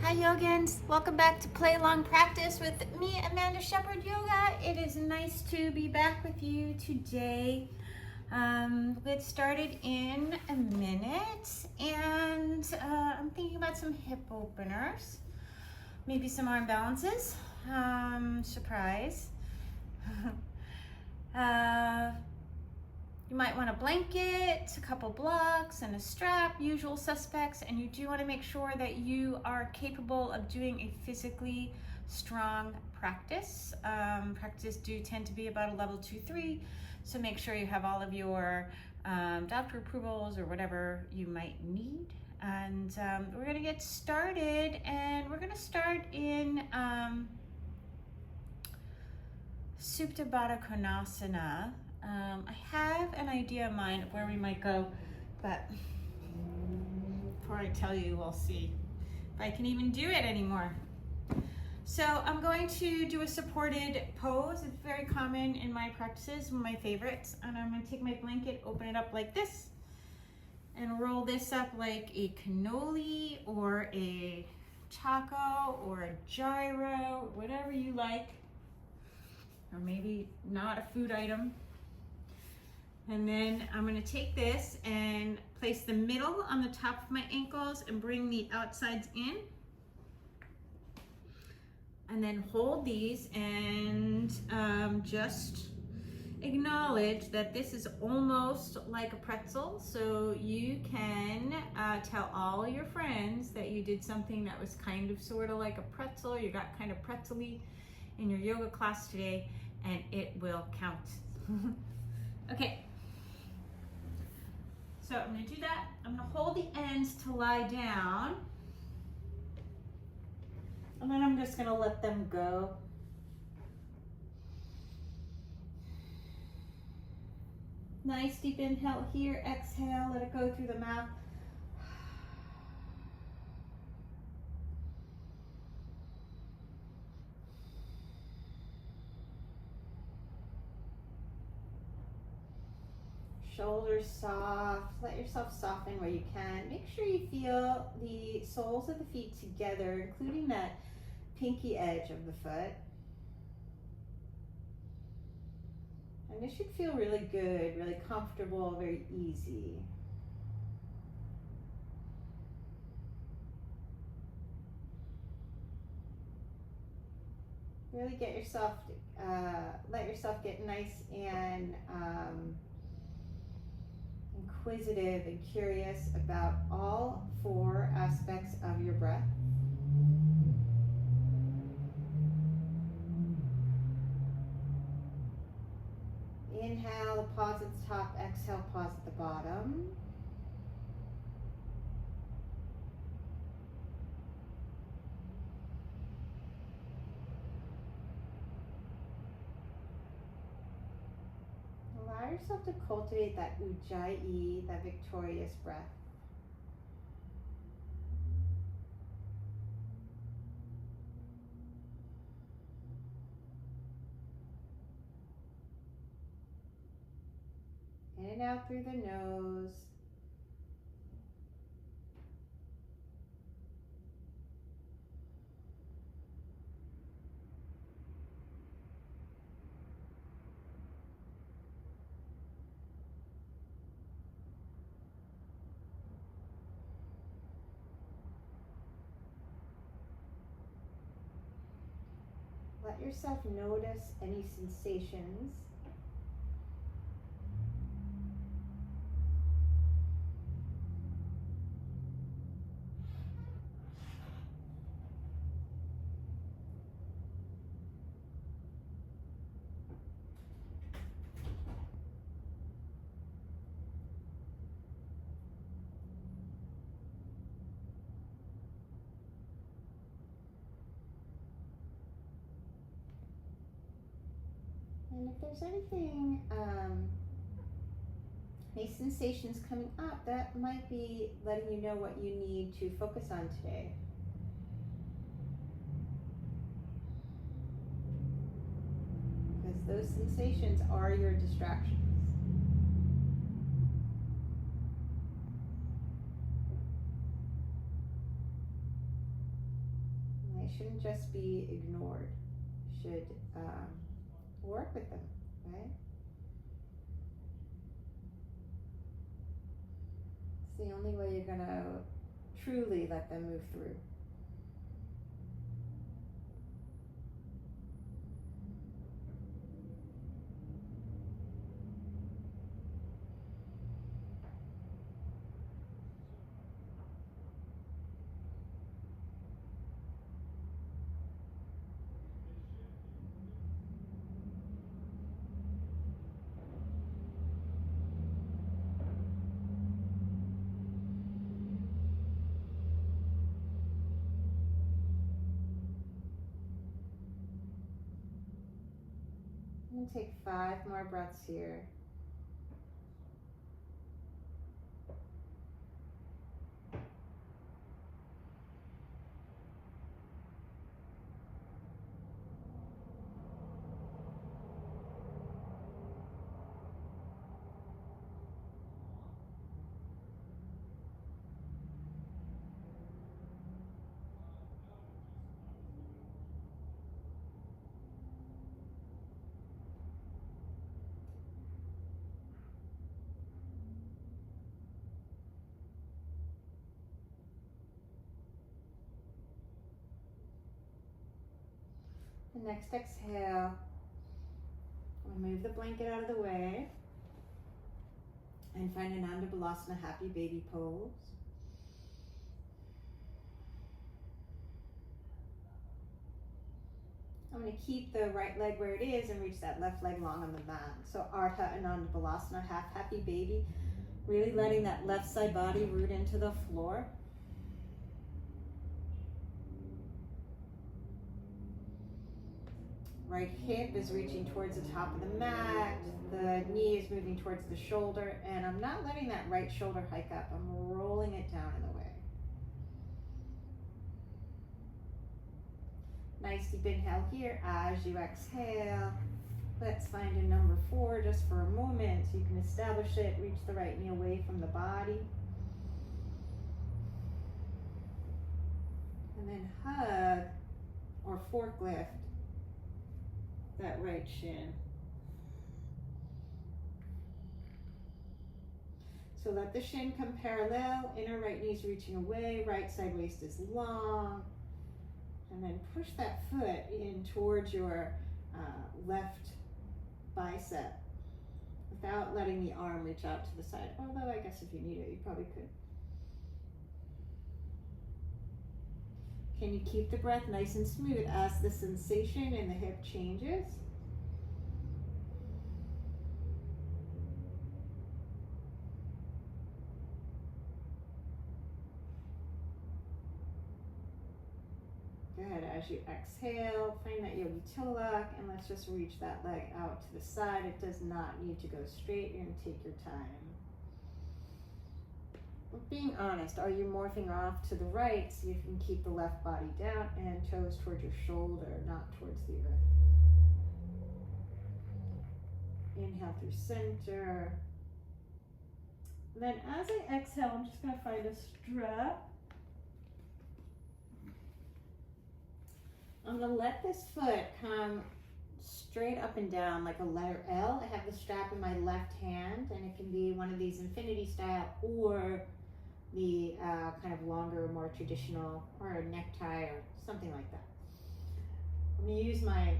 Hi yogins, welcome back to Play Long Practice with me, Amanda Shepherd Yoga. It is nice to be back with you today. We'll get started in a minute, and I'm thinking about some hip openers, maybe some arm balances, surprise. You might want a blanket, a couple blocks, and a strap, usual suspects, and you do want to make sure that you are capable of doing a physically strong practice. Practices do tend to be about a level 2-3, so make sure you have all of your doctor approvals or whatever you might need. And we're going to get started, and we're going to start in Supta Baddha Konasana. I have an idea in mind of where we might go, but before I tell you, we'll see if I can even do it anymore. So I'm going to do a supported pose. It's very common in my practices, one of my favorites. And I'm going to take my blanket, open it up like this, and roll this up like a cannoli or a taco or a gyro, whatever you like, or maybe not a food item. And then I'm going to take this and place the middle on the top of my ankles and bring the outsides in. And then hold these and just acknowledge that this is almost like a pretzel. So you can tell all your friends that you did something that was kind of sort of like a pretzel. You got kind of pretzel-y in your yoga class today, and it will count. Okay. So I'm going to do that. I'm going to hold the ends to lie down. And then I'm just going to let them go. Nice deep inhale here. Exhale. Let it go through the mouth. Shoulders soft. Let yourself soften where you can. Make sure you feel the soles of the feet together, including that pinky edge of the foot. And this should feel really good, really comfortable, very easy. Really get yourself, let yourself get nice and inquisitive and curious about all 4 aspects of your breath. Inhale, pause at the top, exhale, pause at the bottom. Allow yourself to cultivate that ujjayi, that victorious breath. In and out through the nose. Let yourself notice any sensations. And if there's anything, any sensations coming up, that might be letting you know what you need to focus on today. Because those sensations are your distractions. shouldn't just be ignored. Should work with them, right? It's the only way you're gonna truly let them move through. I'm gonna take 5 more breaths here. The next exhale, we'll move the blanket out of the way and find an Balasana happy baby pose. I'm going to keep the right leg where it is and reach that left leg long on the mat. So Ardha Ananda Balasana, half happy baby, really letting that left side body root into the floor. Right hip is reaching towards the top of the mat. The knee is moving towards the shoulder, and I'm not letting that right shoulder hike up. I'm rolling it down in the way. Nice deep inhale here as you exhale. Let's find a number 4 just for a moment. So you can establish it, reach the right knee away from the body. And then hug or forklift that right shin. So let the shin come parallel, inner right knee's reaching away, right side waist is long. And then push that foot in towards your left bicep without letting the arm reach out to the side. Although I guess if you need it, you probably could. Can you keep the breath nice and smooth as the sensation in the hip changes? Good. As you exhale, find that yogi tilak, and let's just reach that leg out to the side. It does not need to go straight. You're going to take your time. Being honest, are you morphing off to the right so you can keep the left body down and toes towards your shoulder, not towards the earth? Inhale through center. And then as I exhale, I'm just going to find a strap. I'm going to let this foot come straight up and down like a letter L. I have the strap in my left hand, and it can be one of these infinity style or the kind of longer, more traditional, or a necktie or something like that. I'm going to use my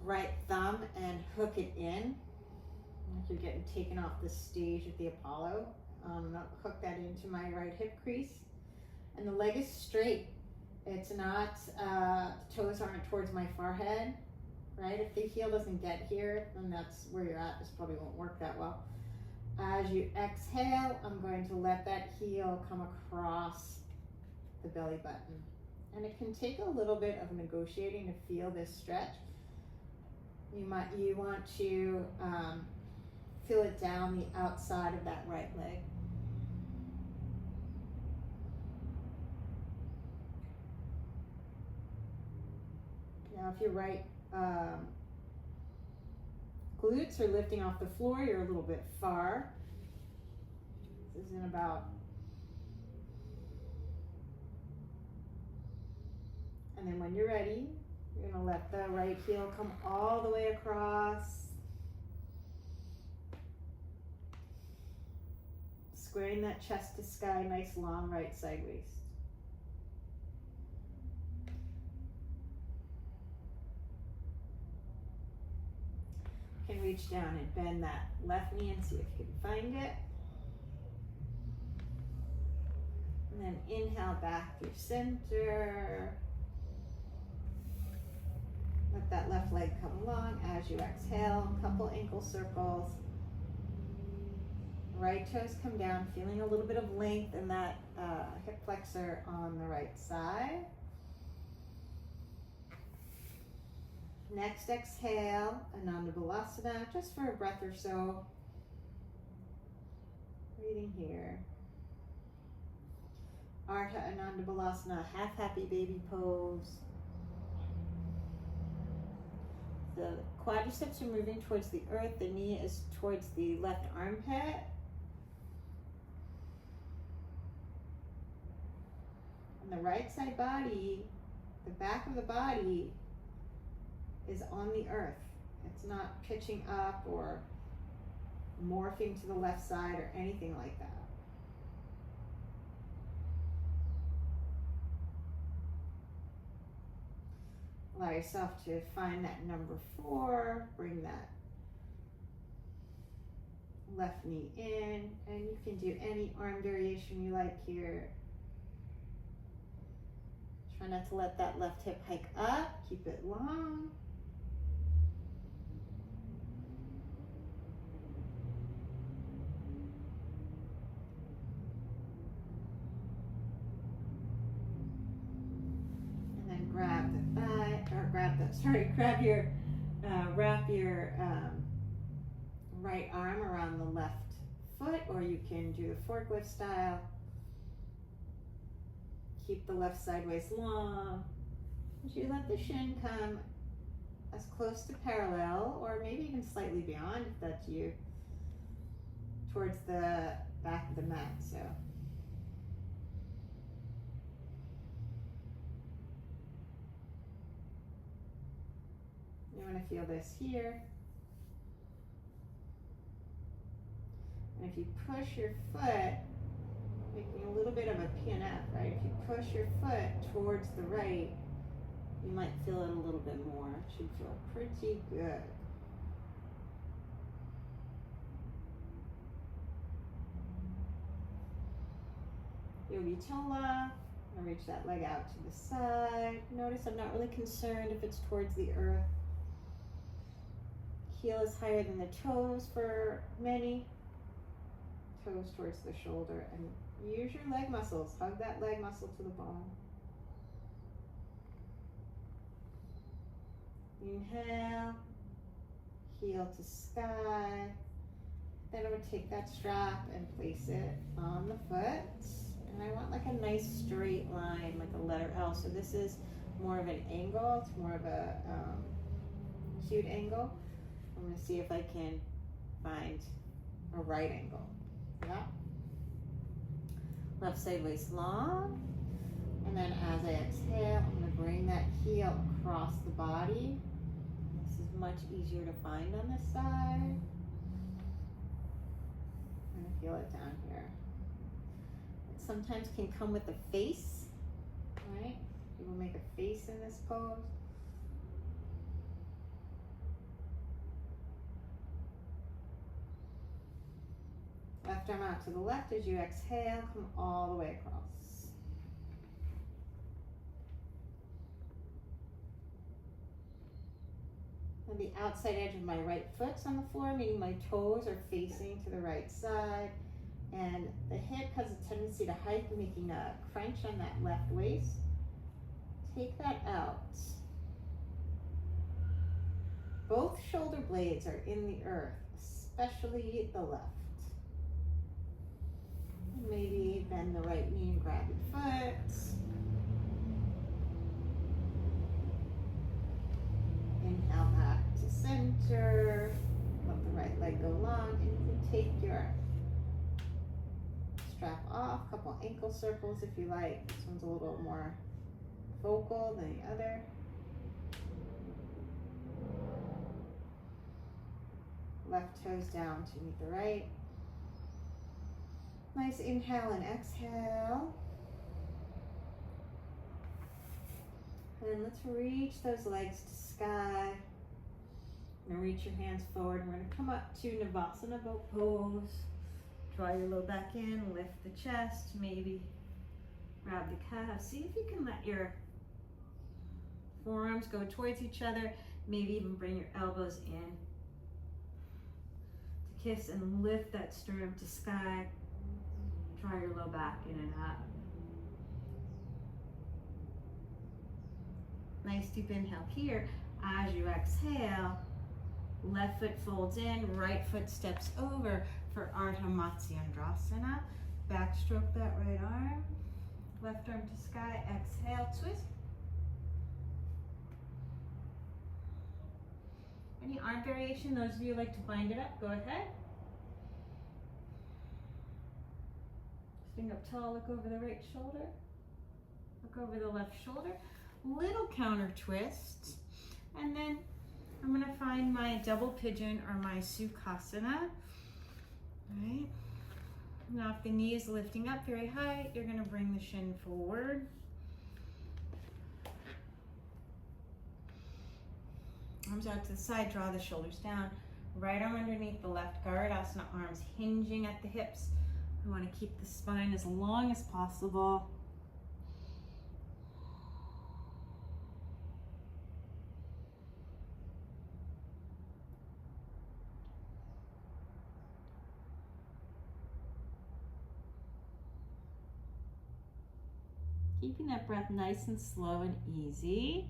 right thumb and hook it in, like you're getting taken off the stage at the Apollo. Hook that into my right hip crease, and the leg is straight. It's not, the toes aren't towards my forehead, right? If the heel doesn't get here, then that's where you're at. This probably won't work that well. As you exhale, I'm going to let that heel come across the belly button. And it can take a little bit of negotiating to feel this stretch. You want to feel it down the outside of that right leg. Now if your right glutes are lifting off the floor, you're a little bit far. This is in about And then when you're ready, you're gonna let the right heel come all the way across. Squaring that chest to sky, nice long right side waist. You can reach down and bend that left knee and see if you can find it. And then inhale back through center. Let that left leg come along as you exhale. Couple ankle circles. Right toes come down, feeling a little bit of length in that hip flexor on the right side. Next exhale, Ananda Balasana, just for a breath or so. Breathing here. Ardha Ananda Balasana, half happy baby pose. The quadriceps are moving towards the earth, the knee is towards the left armpit. And the right side body, the back of the body is on the earth. It's not pitching up or morphing to the left side or anything like that. Allow yourself to find that number 4, bring that left knee in, and you can do any arm variation you like here. Try not to let that left hip hike up, keep it long. And then grab the thigh, or wrap your right arm around the left foot, or you can do the forklift style. Keep the left side waist long. As you let the shin come as close to parallel, or maybe even slightly beyond if that's you, towards the back of the mat. So you want to feel this here. And if you push your foot, making a little bit of a PNF, right? If you push your foot towards the right, you might feel it a little bit more. It should feel pretty good. Yogi Tola. I'll reach that leg out to the side. Notice I'm not really concerned if it's towards the earth. Heel is higher than the toes for many. Toes towards the shoulder, and use your leg muscles. Hug that leg muscle to the bone. Inhale, heel to sky. Then I would take that strap and place it on the foot. And I want like a nice straight line, like a letter L. So this is more of an angle. It's more of a acute angle. I'm going to see if I can find a right angle. Yeah. Left side waist long. And then as I exhale, I'm going to bring that heel across the body. This is much easier to find on this side. And feel it down here. It sometimes can come with a face, right? You will make a face in this pose. Left arm out to the left as you exhale, come all the way across. And the outside edge of my right foot's on the floor, meaning my toes are facing to the right side. And the hip has a tendency to hike, making a crunch on that left waist. Take that out. Both shoulder blades are in the earth, especially the left. Maybe bend the right knee and grab your foot. Inhale back to center. Let the right leg go long, and you can take your strap off. Couple ankle circles if you like. This one's a little more focal than the other. Left toes down to meet the right. Nice inhale and exhale. And let's reach those legs to sky. Now reach your hands forward. We're going to come up to Savasana boat pose. Draw your low back in, lift the chest, maybe grab the calves. See if you can let your forearms go towards each other. Maybe even bring your elbows in to kiss and lift that sternum to sky. Draw your low back in and up. Nice deep inhale here. As you exhale, left foot folds in, right foot steps over for Ardha Matsyendrasana. Backstroke that right arm. Left arm to sky. Exhale, twist. Any arm variation? Those of you who like to bind it up, go ahead. Swing up tall, look over the right shoulder. Look over the left shoulder. Little counter twist. And then I'm going to find my double pigeon or my sukhasana. Right. Now if the knee is lifting up very high, you're going to bring the shin forward. Arms out to the side, draw the shoulders down. Right arm underneath the left guard, asana, arms hinging at the hips. We want to keep the spine as long as possible. Keeping that breath nice and slow and easy.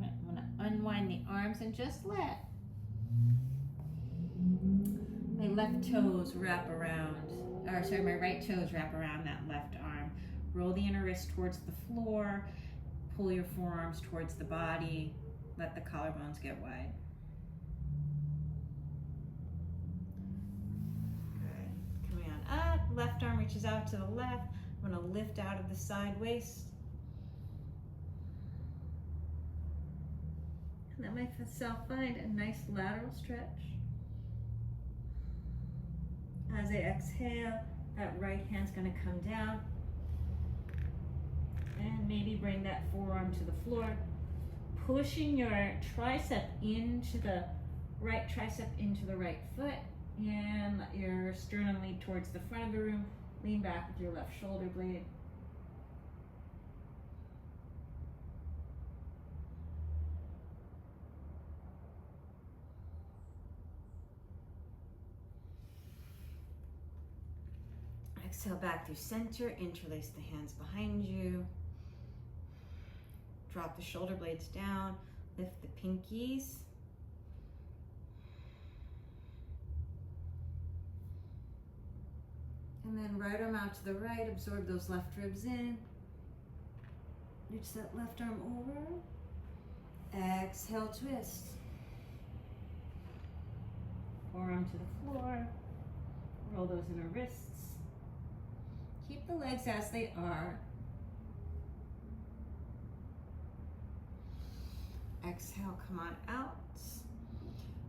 I'm going to unwind the arms and just let my left toes wrap around, or sorry, my right toes wrap around that left arm. Roll the inner wrist towards the floor, pull your forearms towards the body, let the collarbones get wide. Good. Coming on up, left arm reaches out to the left. I'm going to lift out of the side waist. Let myself find a nice lateral stretch. As I exhale, that right hand's going to come down. And maybe bring that forearm to the floor, pushing your tricep into the right foot, and let your sternum lead towards the front of the room. Lean back with your left shoulder blade. Exhale back through center, interlace the hands behind you. Drop the shoulder blades down, lift the pinkies. And then right arm out to the right, absorb those left ribs in. Reach that left arm over. Exhale, twist. Forearm to the floor. Roll those inner wrists. Keep the legs as they are. Exhale, come on out.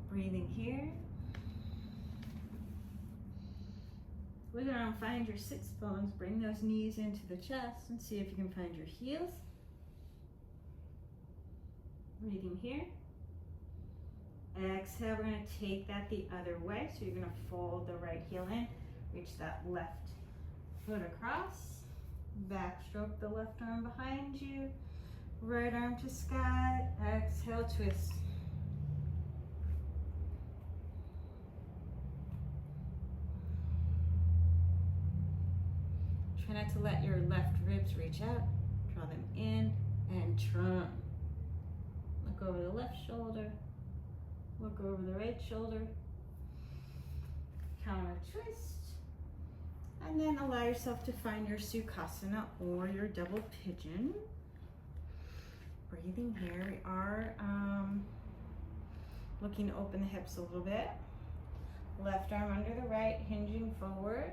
Breathing here. Wiggle around, find your sits bones. Bring those knees into the chest and see if you can find your heels. Breathing here. Exhale, we're going to take that the other way. So you're going to fold the right heel in. Reach that left foot across. Backstroke the left arm behind you. Right arm to sky. Exhale, twist. Try not to let your left ribs reach out. Draw them in and turn. Look over the left shoulder. Look over the right shoulder. Counter twist. And then allow yourself to find your sukhasana or your double pigeon. breathing here. We are looking to open the hips a little bit. Left arm under the right, hinging forward.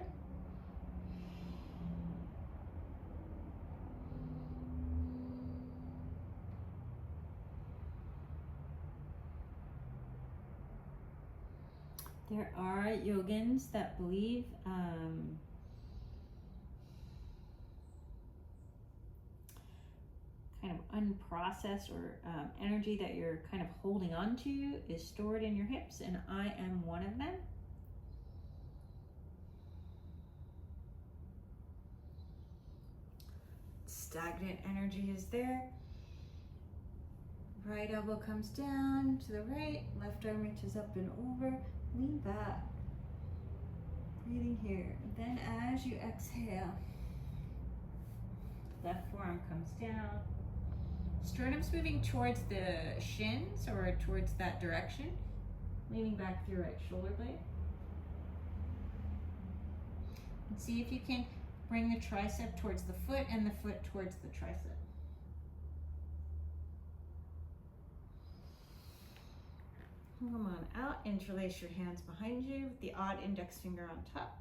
There are yogins that believe kind of unprocessed or energy that you're kind of holding on to is stored in your hips, and I am one of them. Stagnant energy is there. Right elbow comes down to the right, left arm reaches up and over, lean back. Breathing here. And then as you exhale, left forearm comes down. Sternum's moving towards the shins or towards that direction. Leaning back to your right shoulder blade. And see if you can bring the tricep towards the foot and the foot towards the tricep. Come on out, interlace your hands behind you with the odd index finger on top.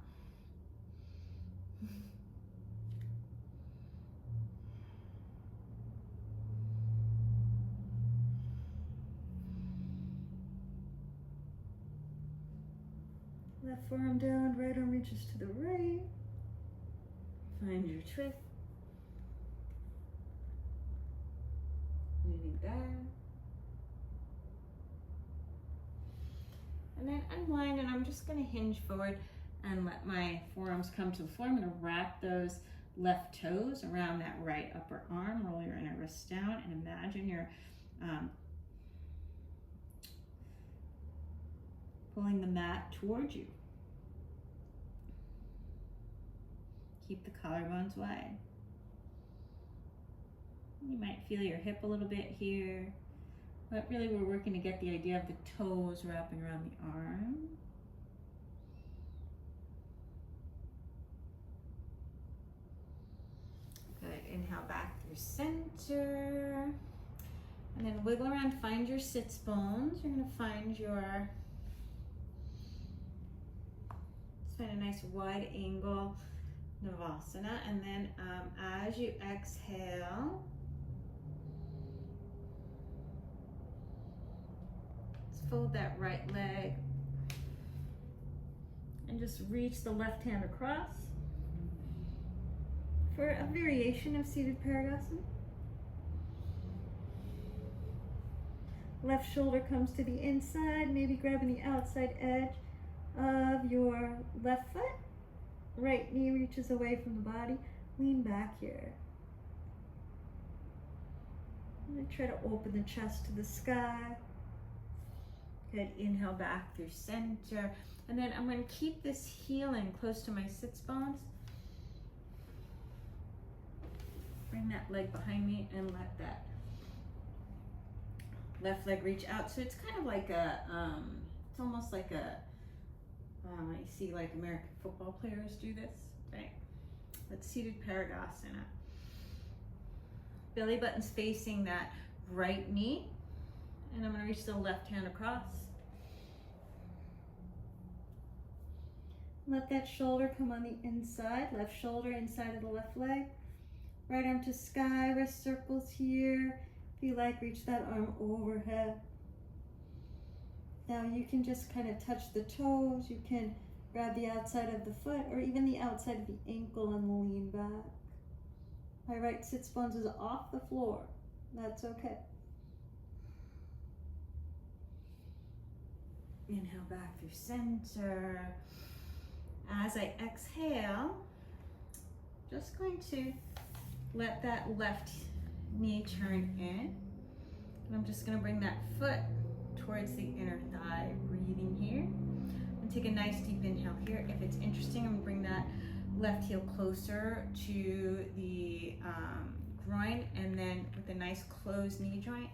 Left forearm down, right arm reaches to the right. Find your twist. Leaning back. And then unwind, and I'm just going to hinge forward and let my forearms come to the floor. I'm going to wrap those left toes around that right upper arm. Roll your inner wrist down and imagine you're pulling the mat towards you. Keep the collarbones wide. You might feel your hip a little bit here, but really we're working to get the idea of the toes wrapping around the arm. Good, inhale back through center. And then wiggle around, find your sits bones. You're gonna find your, let's find a nice wide angle Savasana, and then as you exhale, let's fold that right leg and just reach the left hand across for a variation of seated paragosana. Left shoulder comes to the inside, maybe grabbing the outside edge of your left foot. Right knee reaches away from the body. Lean back here. I'm going to try to open the chest to the sky. Good. Inhale back through center. And then I'm going to keep this heel in close to my sits bones. Bring that leg behind me and let that left leg reach out. So it's kind of like a, it's almost like a, you see like American football players do this, right? That's seated paragosana. Belly button's facing that right knee, and I'm going to reach the left hand across. Let that shoulder come on the inside, left shoulder inside of the left leg. Right arm to sky, wrist circles here. If you like, reach that arm overhead. Now you can just kind of touch the toes. You can grab the outside of the foot or even the outside of the ankle and lean back. My right sits bones is off the floor. That's okay. Inhale back through center. As I exhale, just going to let that left knee turn in. And I'm just going to bring that foot towards the inner thigh, breathing here. And take a nice deep inhale here. If it's interesting, I'm going to bring that left heel closer to the groin, and then with a nice closed knee joint,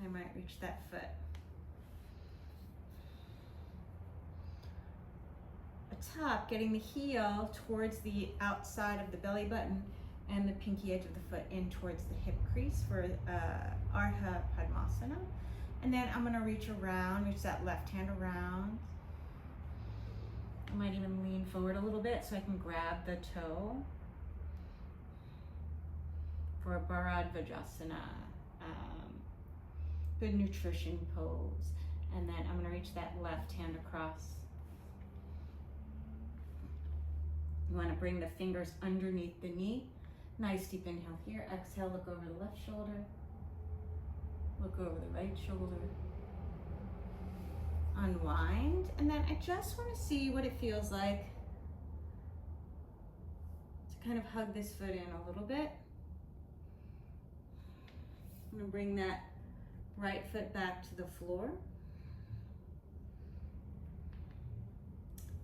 I might reach that foot. Atop, getting the heel towards the outside of the belly button, and the pinky edge of the foot in towards the hip crease for Ardha Padmasana. And then I'm gonna reach around, reach that left hand around. I might even lean forward a little bit so I can grab the toe for Bharadvajasana, good nutrition pose. And then I'm gonna reach that left hand across. You wanna bring the fingers underneath the knee. Nice deep inhale here. Exhale, look over the left shoulder. Look over the right shoulder. Unwind. And then I just wanna see what it feels like to kind of hug this foot in a little bit. I'm gonna bring that right foot back to the floor.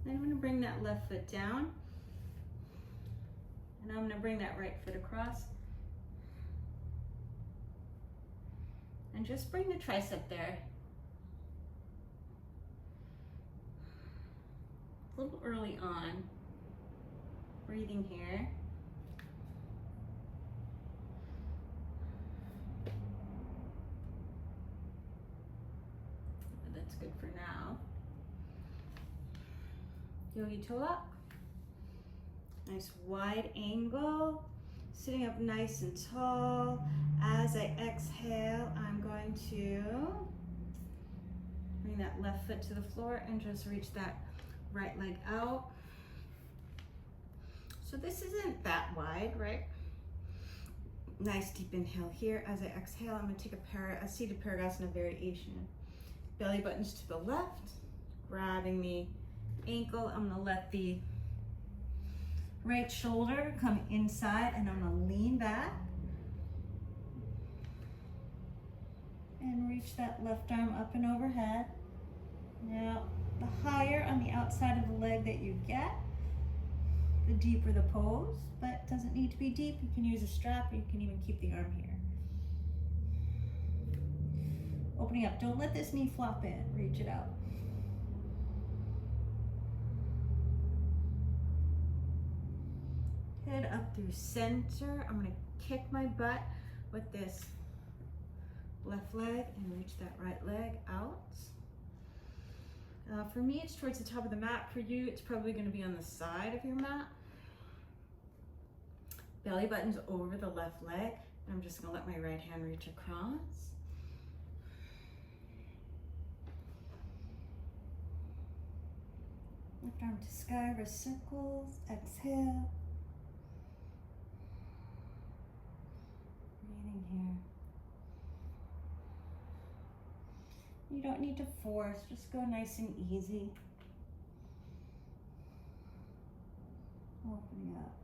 Then I'm gonna bring that left foot down. And I'm gonna bring that right foot across. And just bring the tricep there. A little early on. Breathing here. That's good for now. Yogi toe lock. Nice wide angle. Sitting up nice and tall. As I exhale, I'm going to bring that left foot to the floor and just reach that right leg out. So this isn't that wide, right? Nice deep inhale here. As I exhale, I'm gonna take a seated paragosana variation. Belly buttons to the left, grabbing the ankle. I'm gonna let the right shoulder come inside and I'm gonna lean back and reach that left arm up and overhead. Now, the higher on the outside of the leg that you get, the deeper the pose, but it doesn't need to be deep. You can use a strap, you can even keep the arm here. Opening up, don't let this knee flop in, reach it out. Head up through center. I'm gonna kick my butt with this left leg and reach that right leg out. For me, it's towards the top of the mat. For you, it's probably gonna be on the side of your mat. Belly button's over the left leg. And I'm just gonna let my right hand reach across. Left arm to sky, wrist circles, exhale. Breathing here. You don't need to force, just go nice and easy. Opening up.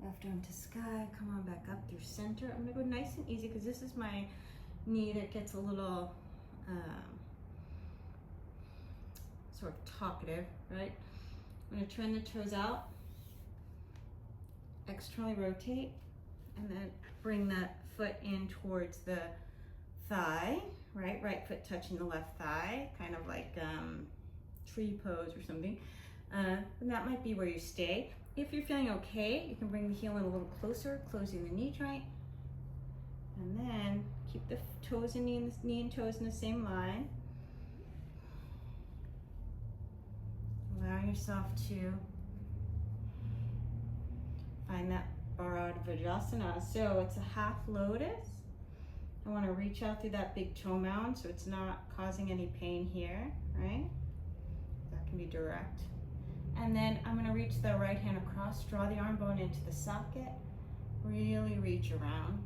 Left arm to sky, come on back up through center. I'm gonna go nice and easy because this is my knee that gets a little sort of talkative, right? I'm gonna turn the toes out, externally rotate, and then bring that foot in towards the thigh, right? Right foot touching the left thigh, kind of like tree pose or something. And that might be where you stay. If you're feeling okay, you can bring the heel in a little closer, closing the knee joint. And then keep the toes and knee and toes in the same line. Allowing yourself to find that Bharadvajasana. So it's a half lotus. I want to reach out through that big toe mound so it's not causing any pain here, right? That can be direct. And then I'm going to reach the right hand across, draw the arm bone into the socket, really reach around.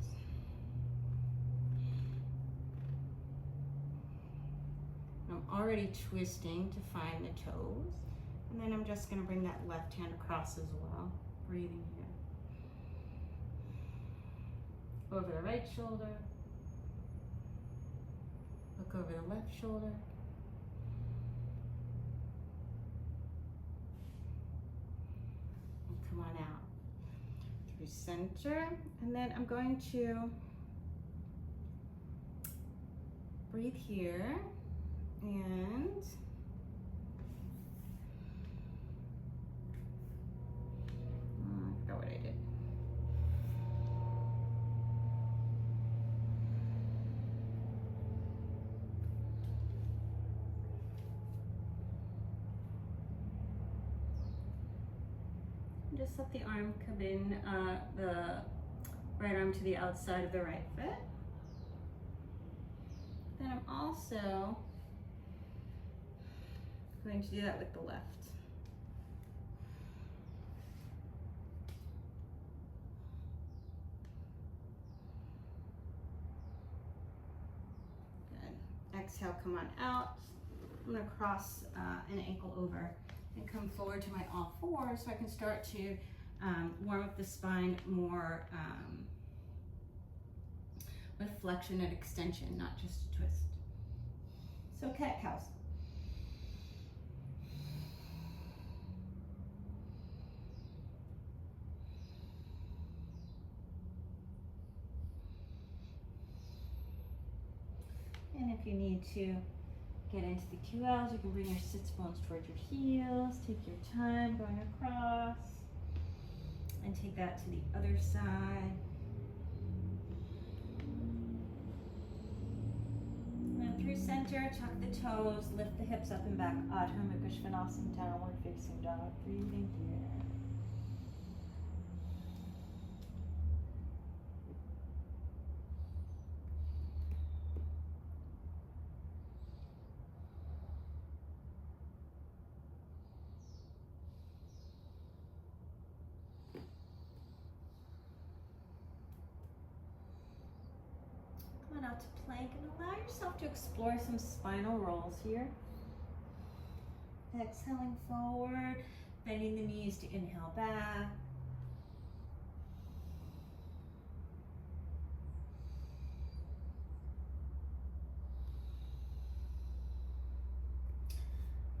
I'm already twisting to find the toes. And then I'm just going to bring that left hand across as well, breathing here. Over the right shoulder. Look over the left shoulder. And come on out through center. And then I'm going to breathe here and just let the arm come in, the right arm to the outside of the right foot. Then I'm also going to do that with the left. Good. Exhale, come on out. I'm going to cross an ankle over and come forward to my all fours so I can start to warm up the spine more with flexion and extension, not just a twist. So cat-cows. And if you need to get into the QLs, you can bring your sits bones towards your heels. Take your time going across. And take that to the other side. And through center, tuck the toes, lift the hips up and back. Adho Mukha Svanasana, downward facing dog. Breathing here. Out to plank and allow yourself to explore some spinal rolls here. Exhaling forward, bending the knees to inhale back.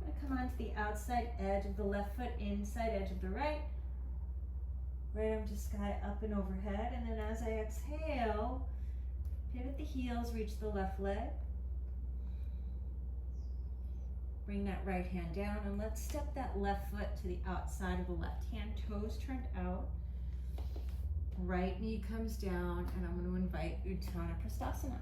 I'm going to come onto the outside edge of the left foot, inside edge of the right. Right arm to sky, up and overhead. And then as I exhale, pivot the heels, reach the left leg. Bring that right hand down and let's step that left foot to the outside of the left hand, toes turned out. Right knee comes down and I'm going to invite Utthana Prasthasana.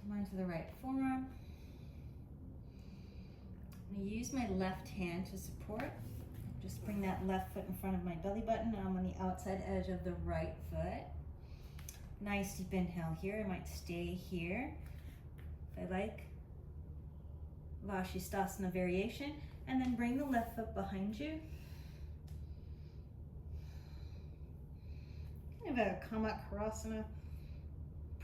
Come onto the right forearm. I'm going to use my left hand to support. Just bring that left foot in front of my belly button. I'm on the outside edge of the right foot. Nice deep inhale here. I might stay here if I like. Vashisthasana variation. And then bring the left foot behind you. Kind of a Kamakarasana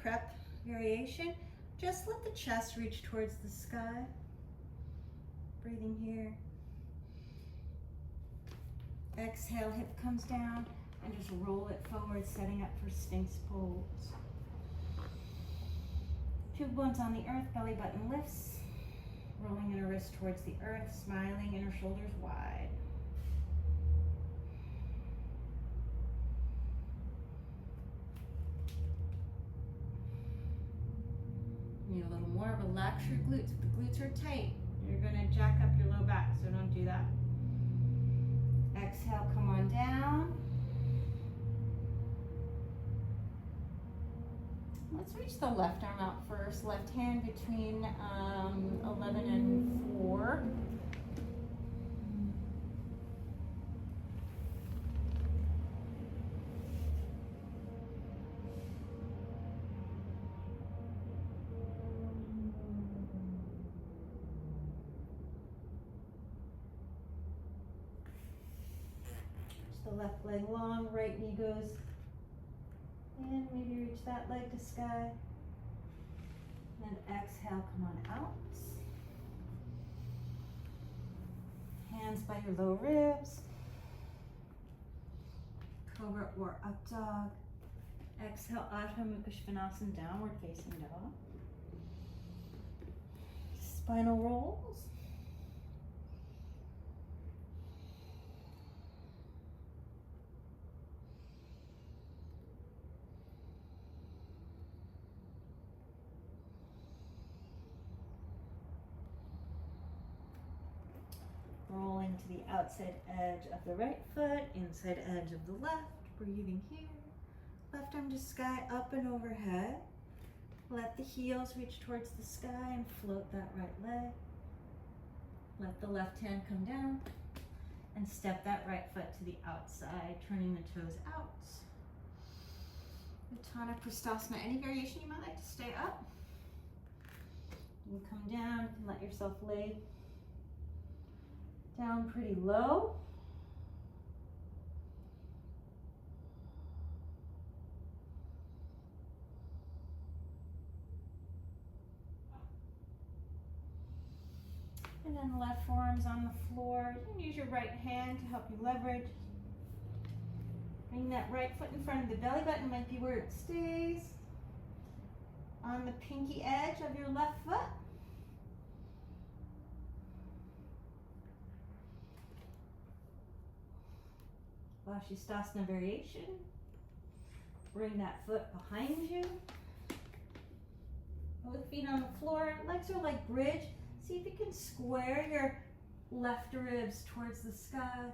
prep variation. Just let the chest reach towards the sky. Breathing here. Exhale, hip comes down and just roll it forward, setting up for Sphinx pose. Pubic bones on the earth, belly button lifts. Rolling inner wrist towards the earth, smiling, inner shoulders wide. Need a little more, relax your glutes. If the glutes are tight, you're gonna jack up your low back, so don't do that. Exhale, come on down. Let's reach the left arm out first. Left hand between 11 and 4. The left leg long, right knee goes in, maybe reach that leg to sky. And exhale, come on out. Hands by your low ribs. Cobra or up dog. Exhale, Adho Mukha Svanasana, downward facing dog. Spinal rolls. hand to the outside edge of the right foot, inside edge of the left. Breathing here. Left arm to sky, up and overhead. Let the heels reach towards the sky and float that right leg. Let the left hand come down and step that right foot to the outside, turning the toes out. Uttana Prastathana. Any variation you might like to stay up. You can come down, you can let yourself lay down pretty low. And then left forearms on the floor. You can use your right hand to help you leverage. Bring that right foot in front of the belly button, might be where it stays. On the pinky edge of your left foot. Vashisthasana variation. Bring that foot behind you. Both feet on the floor. Legs are like bridge. See if you can square your left ribs towards the sky.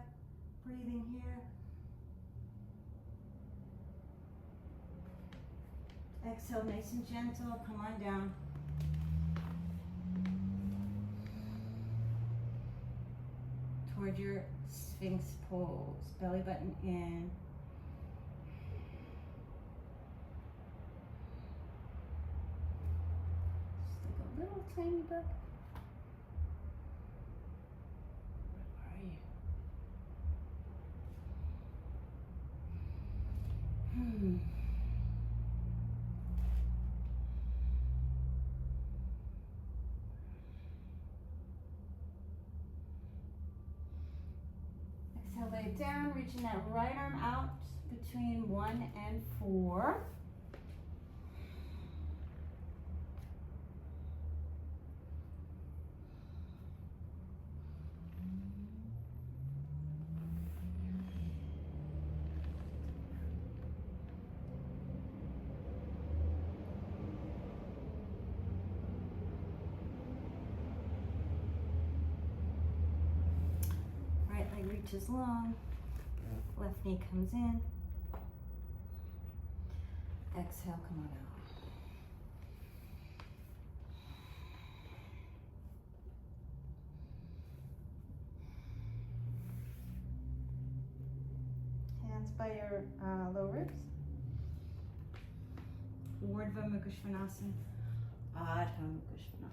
Breathing here. Exhale, nice and gentle. Come on down. Toward your Sphinx pose. Belly button in. Just like a little tiny book. Exhale, lay down, reaching that right arm out between 1 and 4. Reaches long, left knee comes in. Exhale, come on out. Hands by your low ribs. Urdhva Mukha Svanasana, Adho Mukha Svanasana.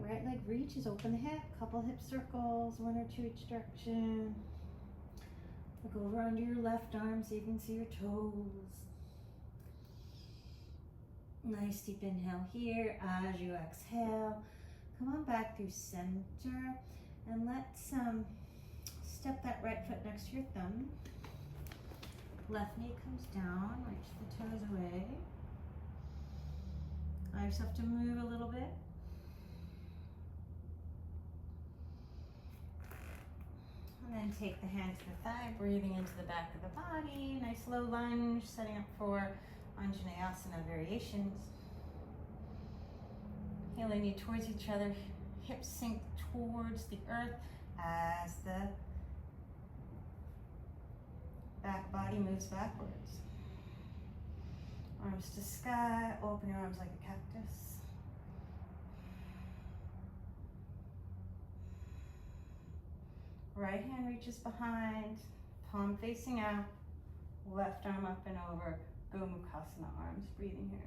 Right leg reaches, open the hip, couple hip circles, 1 or 2 each direction. Look over under your left arm so you can see your toes. Nice deep inhale here. As you exhale, come on back through center and let's step that right foot next to your thumb. Left knee comes down, reach the toes away. Allow yourself to move a little bit. And then take the hand to the thigh, breathing into the back of the body. Nice low lunge, setting up for Anjaneyasana variations. Heeling you towards each other, hips sink towards the earth as the back body moves backwards. Arms to sky, open your arms like a cactus. Right hand reaches behind, palm facing out, left arm up and over, Gomukhasana arms, breathing here.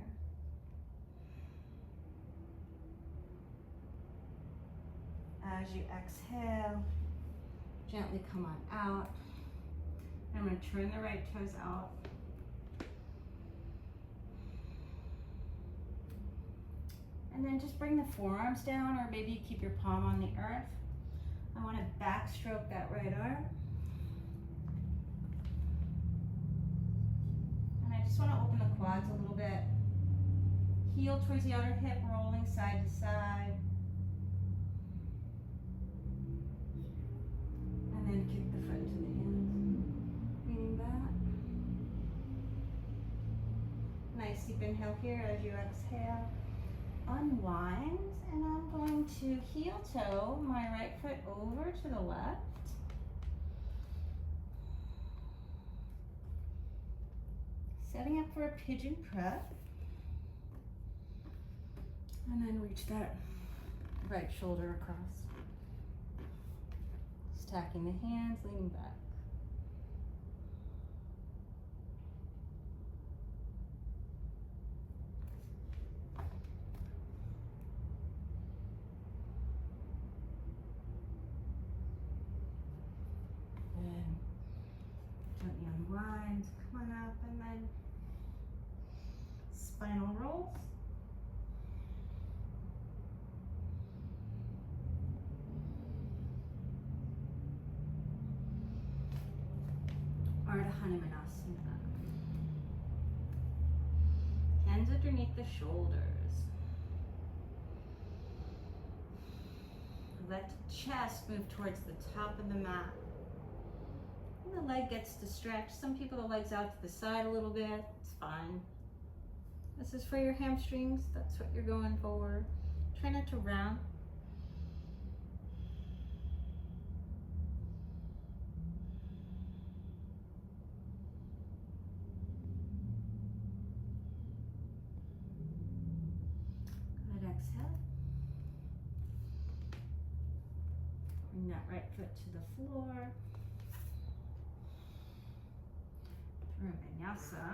As you exhale, gently come on out. I'm going to turn the right toes out. And then just bring the forearms down, or maybe you keep your palm on the earth. I want to backstroke that right arm. And I just want to open the quads a little bit. Heel towards the outer hip, rolling side to side. And then kick the foot into the hands. Leaning back. deep inhale here. As you exhale, unwind, and I'm going to heel toe my right foot over to the left. Setting up for a pigeon prep. And then reach that right shoulder across. Stacking the hands, leaning back. And gently unwind, come on up, and then spinal rolls. Ardha-Hanumanasana. Hands underneath the shoulders. Let the chest move towards the top of the mat. And the leg gets to stretch. Some people, the leg's out to the side a little bit. It's fine. This is for your hamstrings. That's what you're going for. Try not to round. Good, exhale. Bring that right foot to the floor. Through vinyasa.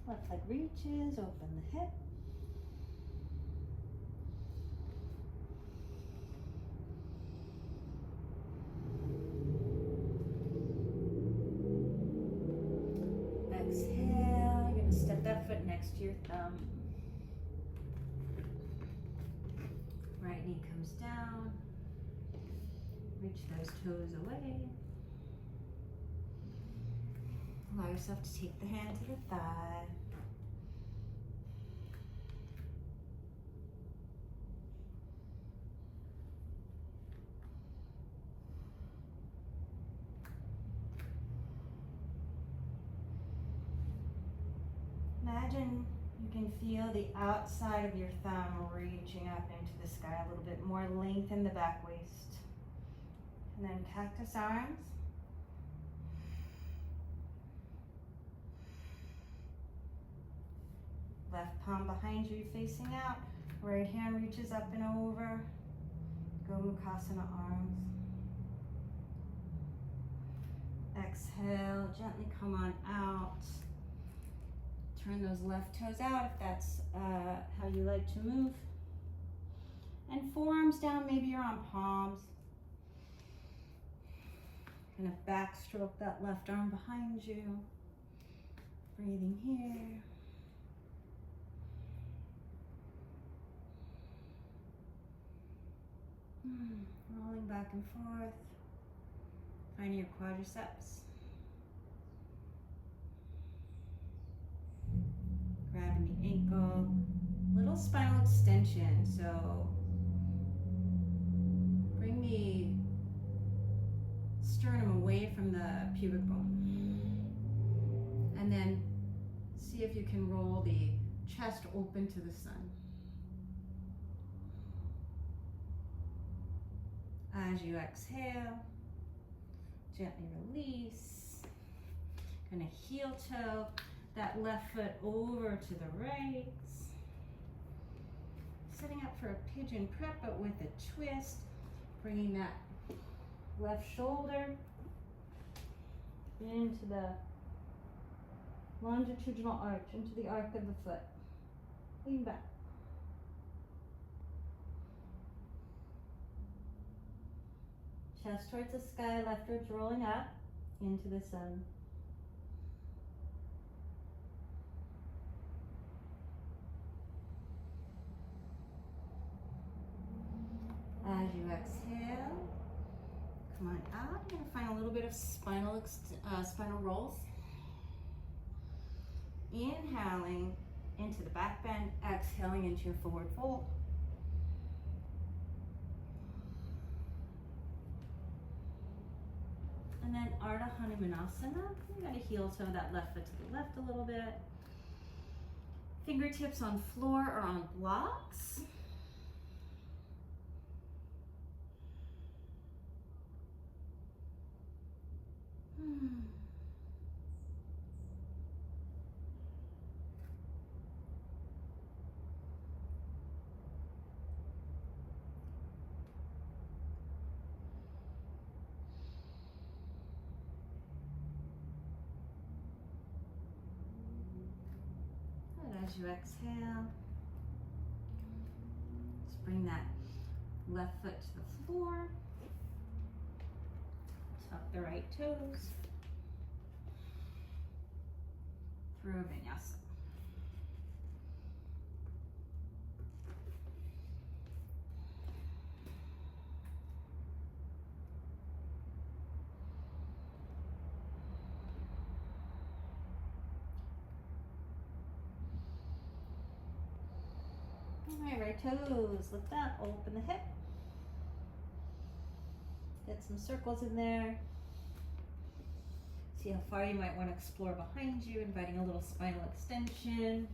Left leg reaches, open the hip. Exhale, you're gonna step that foot next to your thumb. Right knee comes down. Reach those toes away. Allow yourself to take the hand to the thigh. Imagine you can feel the outside of your thumb reaching up into the sky a little bit more. Lengthen the back waist. And then cactus arms. Left palm behind you facing out. Right hand reaches up and over. Gomukhasana arms. Exhale, gently come on out. Turn those left toes out if that's how you like to move. And forearms down, maybe you're on palms. Kind of backstroke that left arm behind you. Breathing here. Rolling back and forth. Finding your quadriceps. Grabbing the ankle. Little spinal extension. So bring the sternum away from the pubic bone. And then see if you can roll the chest open to the sun. As you exhale, gently release. Gonna heel toe that left foot over to the right. Setting up for a pigeon prep, but with a twist. Bringing that left shoulder into the longitudinal arch, into the arc of the foot. Lean back. Chest towards the sky, left ribs rolling up into the sun. As you exhale, come on out. You're going to find a little bit of spinal rolls. Inhaling into the back bend, exhaling into your forward fold. And then Ardha Hanumanasana. You're going to heel toe that left foot to the left a little bit. Fingertips on floor or on blocks. As you exhale, just bring that left foot to the floor, tuck the right toes, through a vinyasa. All right, right toes, lift up, open the hip. Get some circles in there. See how far you might want to explore behind you, inviting a little spinal extension.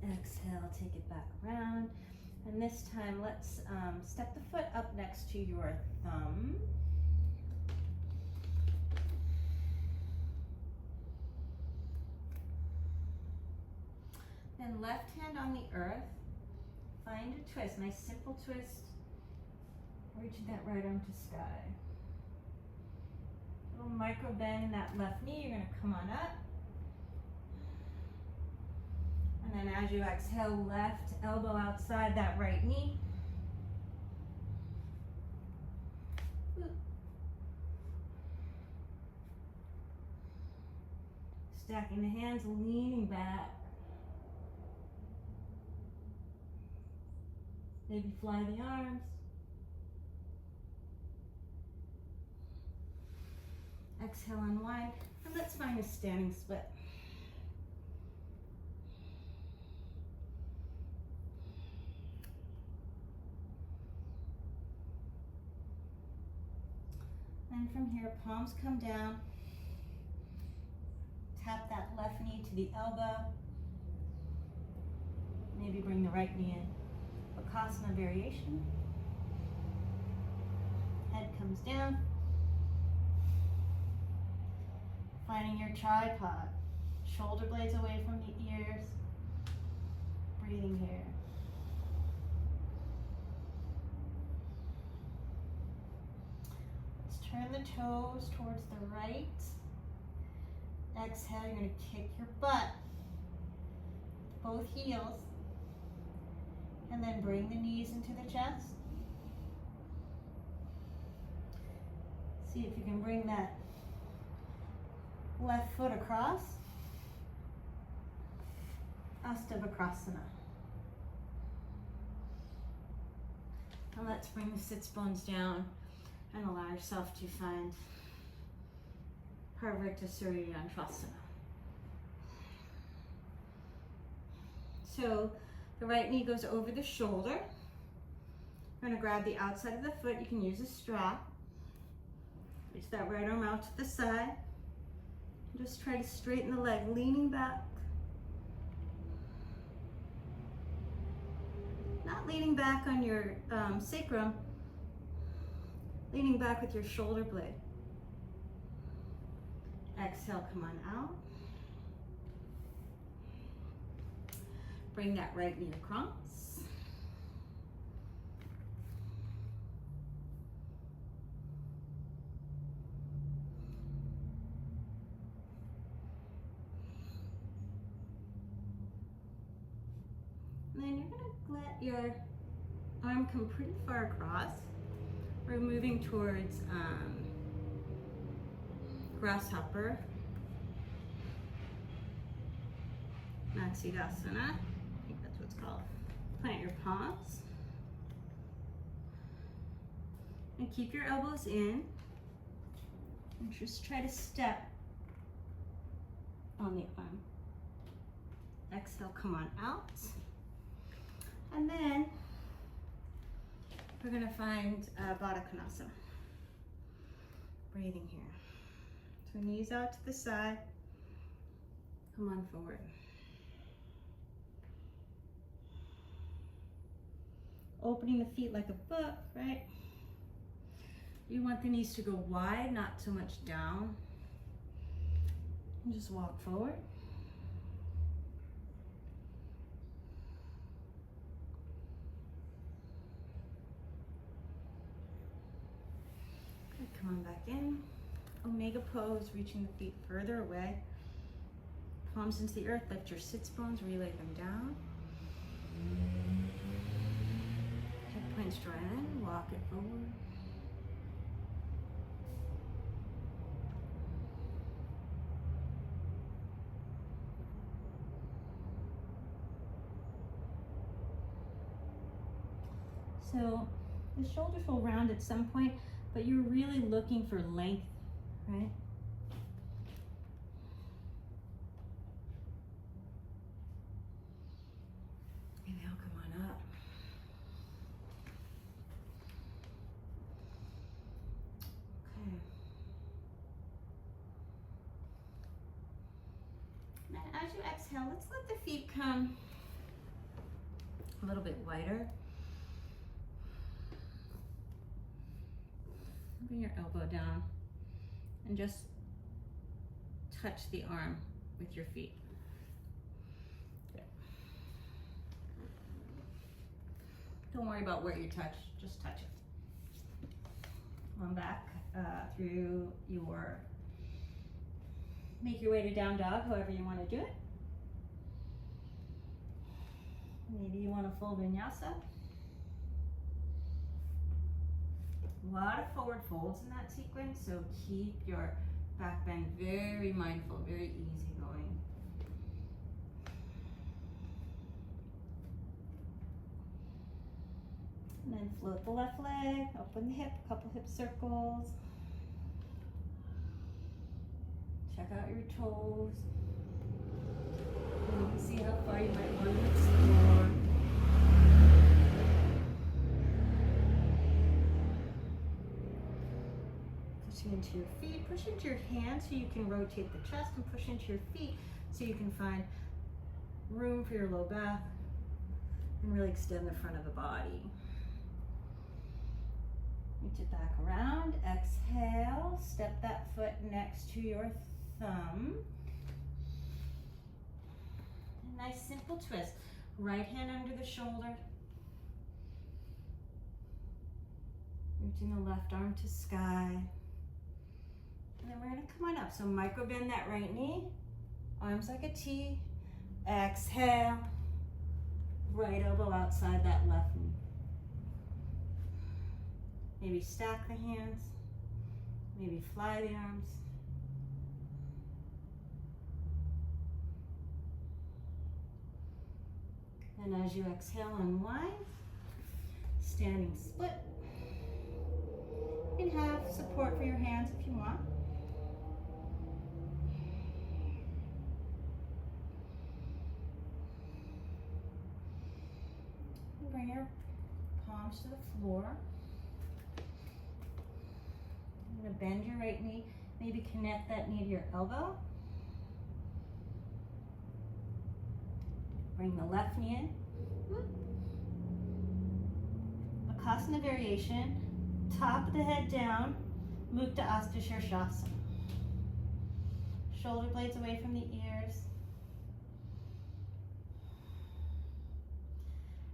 Exhale, take it back around. And this time, let's step the foot up next to your thumb. Then left hand on the earth, find a twist, nice simple twist, reaching that right arm to sky. Little micro bend in that left knee, you're gonna come on up. And then as you exhale, left elbow outside that right knee. Stacking the hands, leaning back. Maybe fly the arms. Exhale, unwind. And let's find a standing split. And from here, palms come down. Tap that left knee to the elbow. Maybe bring the right knee in. Bakasana variation. Head comes down. Finding your tripod. Shoulder blades away from the ears. Breathing here. Let's turn the toes towards the right. Exhale, you're going to kick your butt. Both heels. And then bring the knees into the chest. See if you can bring that left foot across. Astabhakrasana. And let's bring the sits bones down and allow yourself to find Parvarta Surya Yantrasana. So the right knee goes over the shoulder. We're going to grab the outside of the foot. You can use a strap. Reach that right arm out to the side. Just try to straighten the leg, leaning back. Not leaning back on your sacrum, leaning back with your shoulder blade. Exhale, come on out. Bring that right knee across. And then you're going to let your arm come pretty far across. We're moving towards grasshopper. Maxidasana. I think that's what it's called. Plant your palms. And keep your elbows in. And just try to step on the arm. Exhale, come on out. And then we're gonna find Baddha Konasana. Breathing here. So knees out to the side. Come on forward. Opening the feet like a book, right? You want the knees to go wide, not so much down. And just walk forward. Good, come on back in. Omega pose, reaching the feet further away. Palms into the earth, lift your sits bones, relay them down. Hip points draw in, walk it forward. So the shoulders will round at some point, but you're really looking for length, right? Inhale, come on up. Okay. And then as you exhale, let's let the feet come a little bit wider. Bring your elbow down and just touch the arm with your feet. Good. Don't worry about where you touch, just touch it. Come back through your, make your way to down dog, however you want to do it. Maybe you want a full vinyasa. A lot of forward folds in that sequence, so keep your back bend very mindful, very easy going. And then float the left leg, open the hip, a couple hip circles. Check out your toes. And you can see how far you might want to explore. Pushing into your feet, push into your hands so you can rotate the chest, and push into your feet so you can find room for your low back and really extend the front of the body. Reach it back around, exhale, step that foot next to your thumb. A nice simple twist. Right hand under the shoulder. Reaching the left arm to sky. And then we're gonna come on up. So micro bend that right knee, arms like a T. Exhale, right elbow outside that left knee. Maybe stack the hands, maybe fly the arms. And as you exhale, unwind, standing split. You can have support for your hands if you want. Bring your palms to the floor. I'm going to bend your right knee, maybe connect that knee to your elbow. Bring the left knee in. Bakasana variation, top of the head down, Mukta Asta Shirshasana. Shoulder blades away from the ears.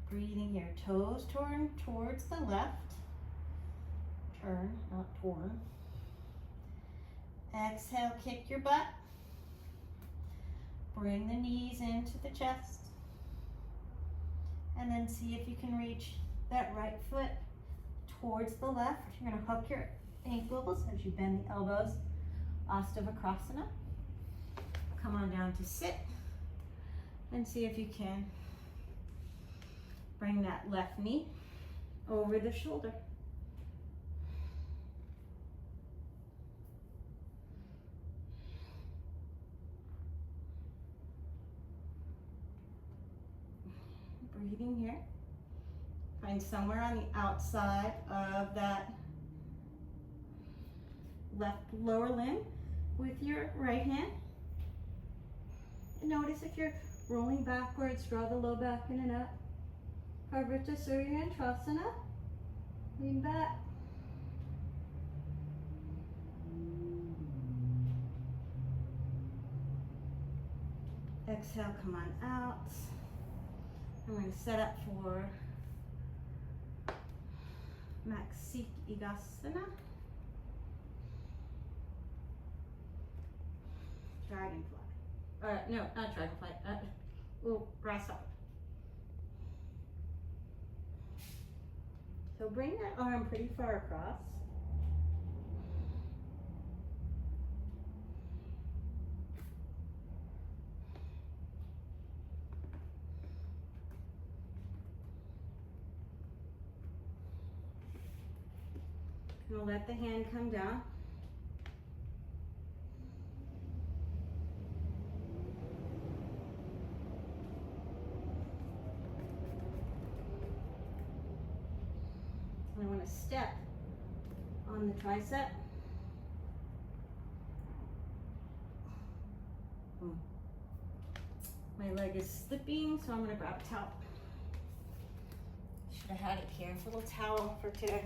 Breathing here, toes torn towards the left. Turn, not torn. Exhale, kick your butt. Bring the knees into the chest. And then see if you can reach that right foot towards the left. You're gonna hook your ankles as you bend the elbows. Astavakrasana. Come on down to sit. And see if you can bring that left knee over the shoulder. breathing here. Find somewhere on the outside of that left lower limb with your right hand. And notice if you're rolling backwards, draw the low back in and up. Parvata Surya and Tratasana. Lean back. Exhale, come on out. I'm going to set up for Maksigasana. Dragonfly. No, not dragonfly. Grasshopper. So bring that arm pretty far across. And we'll let the hand come down. And I want to step on the tricep. My leg is slipping, so I'm going to grab a towel. Should have had it here. A little towel for today.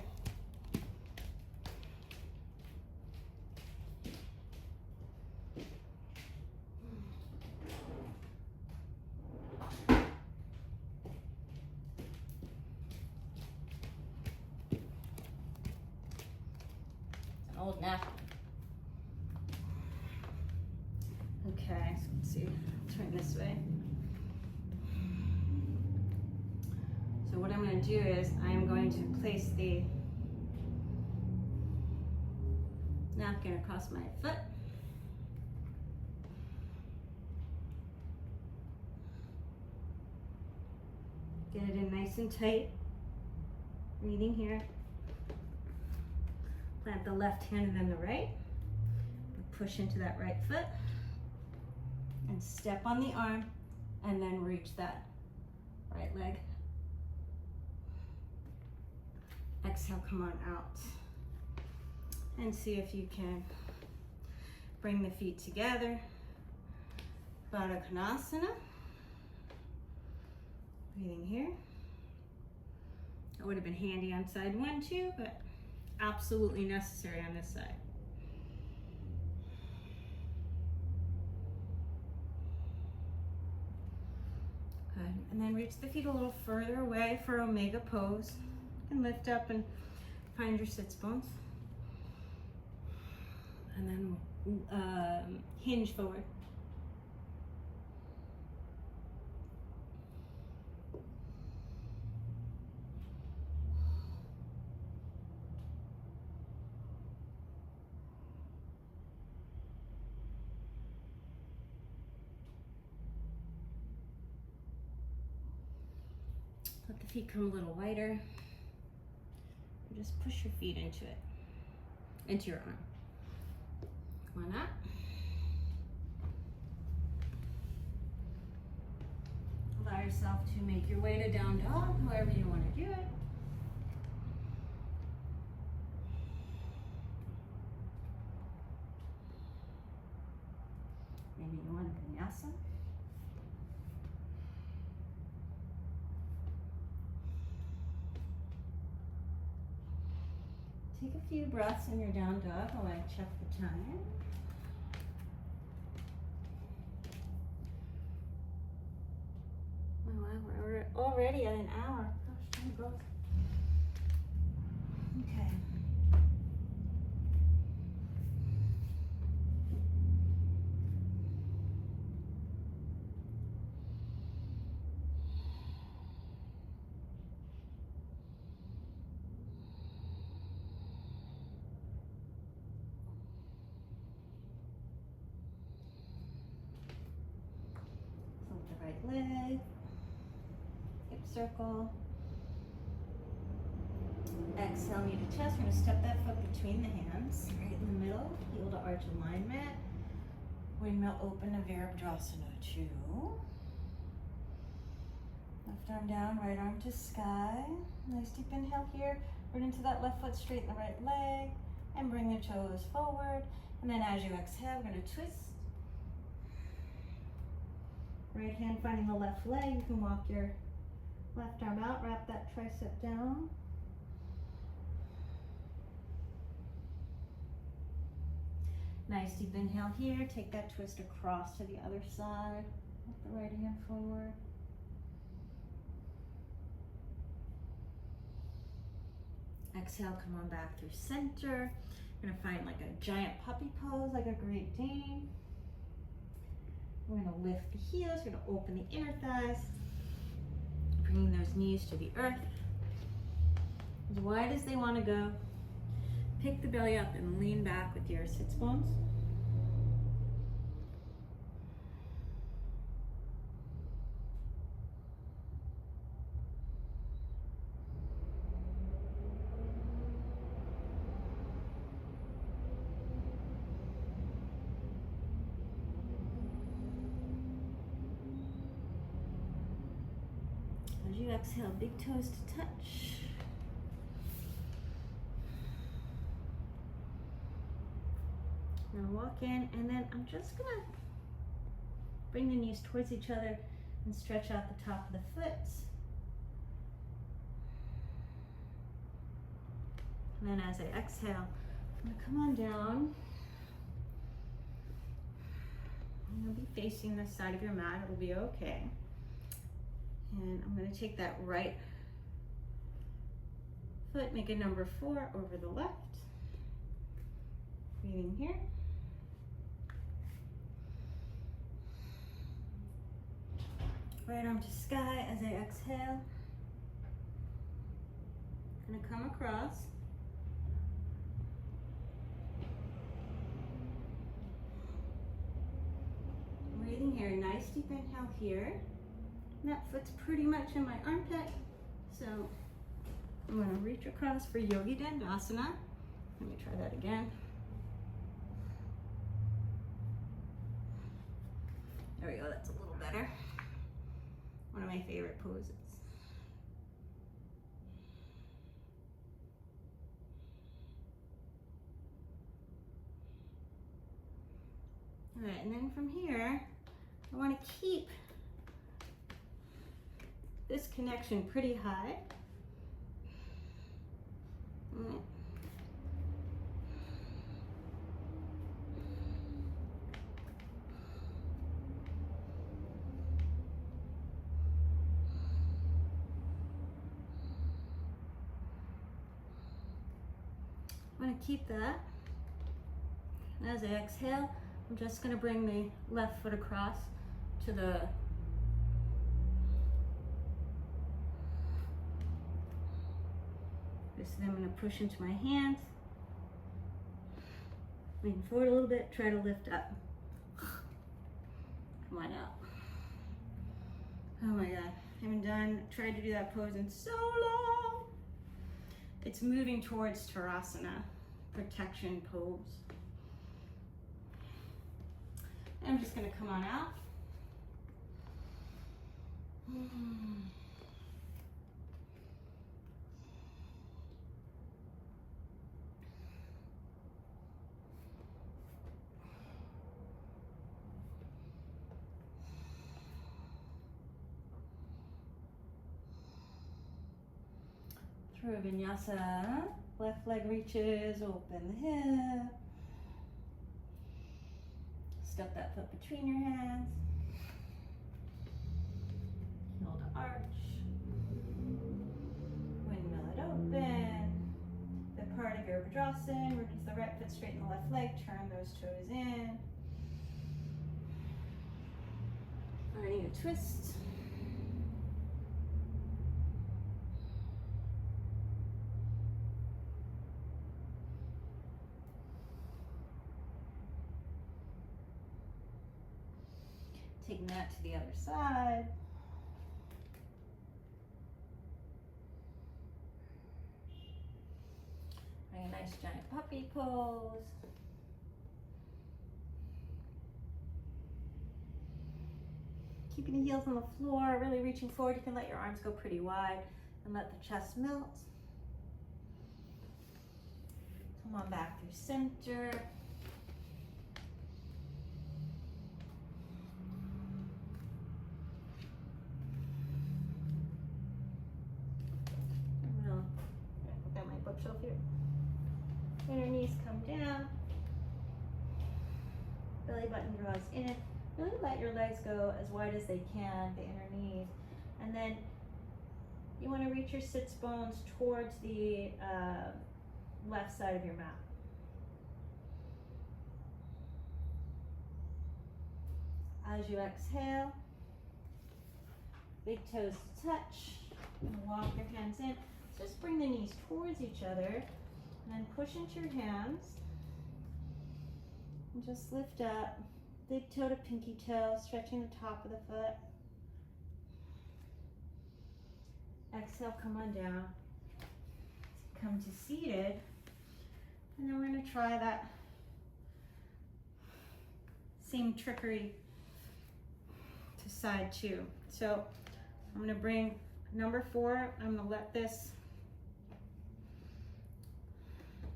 Old napkin. Okay, so let's see. Turn this way. So what I'm going to do is I am going to place the napkin across my foot. Get it in nice and tight. Breathing here. Plant the left hand and then the right. Push into that right foot. And step on the arm and then reach that right leg. Exhale, come on out. And see if you can bring the feet together. Paragosana. Breathing here. That would have been handy on side one too, but absolutely necessary on this side. Good. And then reach the feet a little further away for Omega pose. And lift up and find your sits bones. And then hinge forward. Let the feet come a little wider. And just push your feet into it, into your arm. Come on up. Allow yourself to make your way to down dog, however you want to do it. Maybe you want a vinyasa. Take a few breaths in your down dog while I check the time. Oh wow, we're already at an hour. Gosh, time goes. Okay. Right leg, hip circle. Exhale, knee to chest. We're going to step that foot between the hands, right in the middle, heel to arch alignment. Windmill open to Virabhadrasana 2. Left arm down, right arm to sky. Nice deep inhale here. Root into that left foot, straighten the right leg, and bring the toes forward. And then as you exhale, we're going to twist. Right hand finding the left leg. You can walk your left arm out, wrap that tricep down. Nice deep inhale here. Take that twist across to the other side. Walk the right hand forward. Exhale, come on back through center. You're gonna find like a giant puppy pose, like a Great Dane. We're gonna lift the heels, we're gonna open the inner thighs, bringing those knees to the earth. As wide as they wanna go. Pick the belly up and lean back with your sits bones. As you exhale, big toes to touch. Now walk in, and then I'm just gonna bring the knees towards each other and stretch out the top of the foot. And then as I exhale, I'm gonna come on down. And you'll be facing the side of your mat, it'll be okay. And I'm gonna take that right foot, make a number 4 over the left. Breathing here. Right arm to sky as I exhale. Gonna come across. Breathing here, nice deep inhale here. And that foot's pretty much in my armpit. So I'm gonna reach across for Yogi Dandasana. Let me try that again. There we go, that's a little better. One of my favorite poses. All right, and then from here, I want to keep this connection pretty high. I'm going to keep that. And as I exhale, I'm just going to bring the left foot across to the then I'm going to push into my hands. Lean forward a little bit, try to lift up. Come on out. Oh my God, I haven't tried to do that pose in so long. It's moving towards Tratasana, protection pose. And I'm just going to come on out. Through a vinyasa, left leg reaches, open the hip. Step that foot between your hands. Heel to arch. Windmill it open. The part of your Vajrasan, root into the right foot, straighten the left leg, turn those toes in. Finding a twist. Taking that to the other side. Bring a nice giant puppy pose. Keeping the heels on the floor, really reaching forward. You can let your arms go pretty wide and let the chest melt. Come on back through center. Put that on my bookshelf here. Inner knees come down. Belly button draws in. Really let your legs go as wide as they can, the inner knees. And then you want to reach your sits bones towards the left side of your mat. As you exhale, big toes touch. And walk your hands in. Just bring the knees towards each other and then push into your hands. And just lift up, big toe to pinky toe, stretching the top of the foot. Exhale, come on down. Come to seated. And then we're going to try that same trickery to side two. So I'm going to bring number 4. I'm going to let this,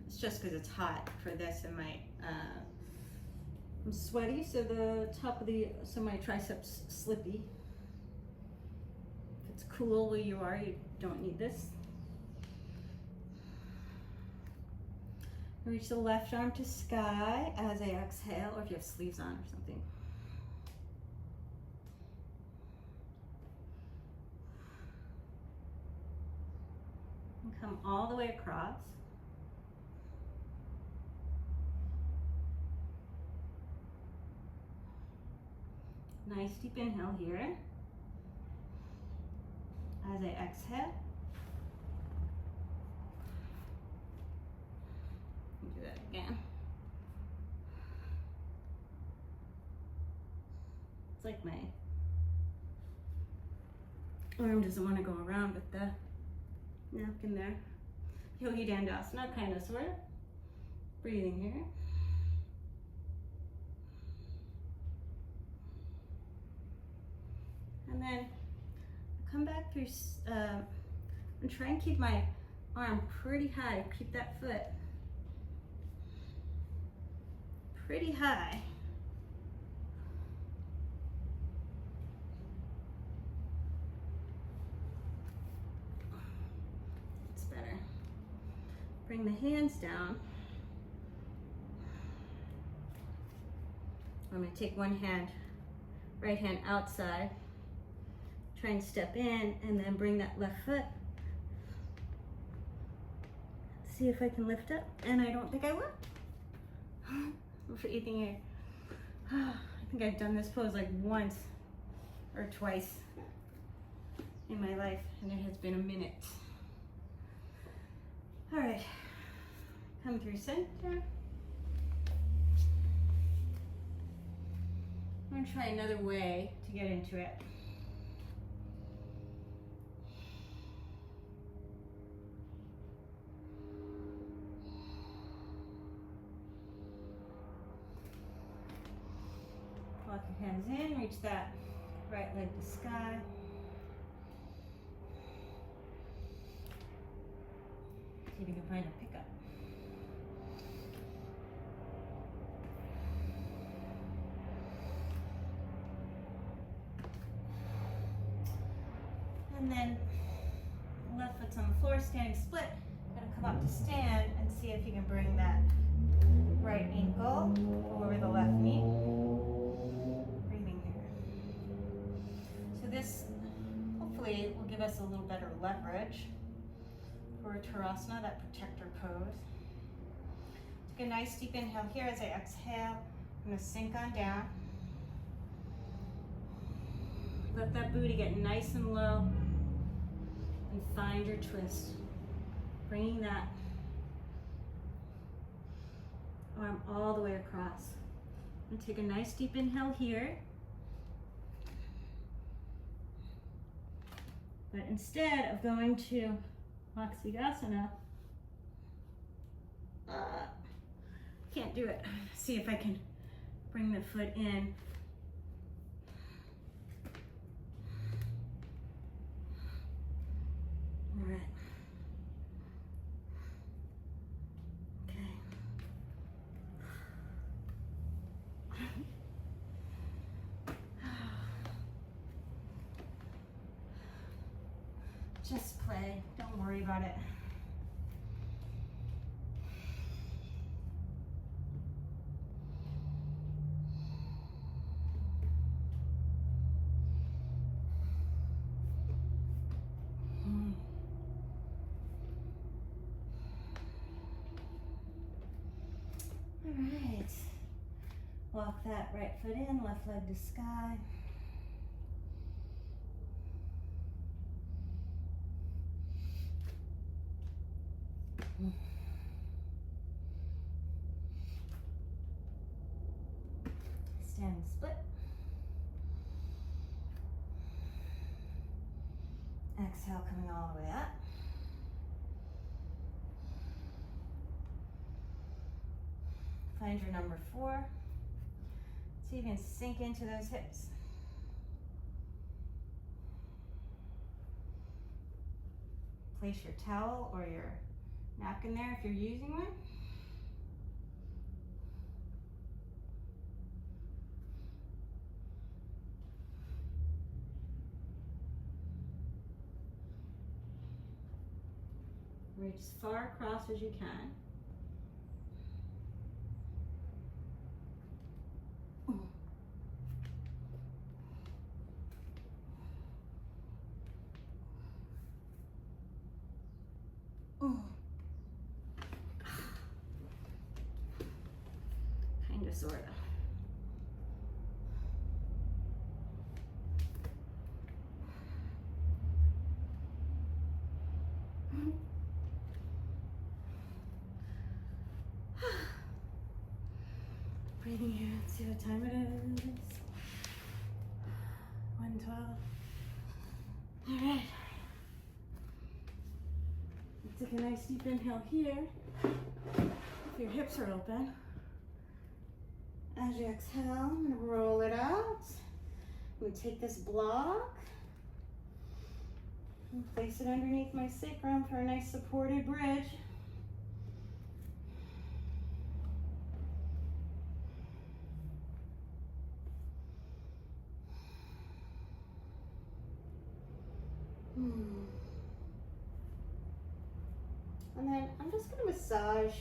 it's just because it's hot for this and my, I'm sweaty, so my triceps slippy. If it's cool where you are, you don't need this. Reach the left arm to sky as I exhale, or if you have sleeves on or something. And come all the way across. Nice deep inhale here. As I exhale. Do that again. It's like my arm doesn't want to go around with the napkin there. Yogi Dandasana, kind of, sort of. Breathing here. And then come back through, and try and keep my arm pretty high. Keep that foot pretty high. It's better. Bring the hands down. I'm going to take one hand, right hand outside. Try and step in and then bring that left foot. See if I can lift up, and I don't think I will. Breathing here. I think I've done this pose like once or twice in my life, and it has been a minute. All right, come through center. I'm gonna try another way to get into it. Walk your hands in, reach that right leg to sky. See if you can find a pickup. And then left foot's on the floor, standing split. Gonna come up to stand and see if you can bring that right ankle over the left knee. Breathing here. So this hopefully will give us a little better leverage for Tratasana, that protector pose. Take a nice deep inhale here as I exhale. I'm gonna sink on down. Let that booty get nice and low and find your twist. Bringing that arm all the way across. And take a nice deep inhale here. But instead of going to Savasana, can't do it. See if I can bring the foot in Just play. Don't worry about it. All right. Walk that right foot in, left leg to sky. Standing split. Exhale, coming all the way up. Find your number 4. See if you can sink into those hips. Place your towel or your napkin there if you're using one. Reach as far across as you can. Kind of, sort of. Breathing here, let's see what time it is. 1:12. All right. Take a nice deep inhale here. If your hips are open. As you exhale, I'm gonna roll it out. I'm gonna take this block and place it underneath my sacrum for a nice supported bridge. And then I'm just going to massage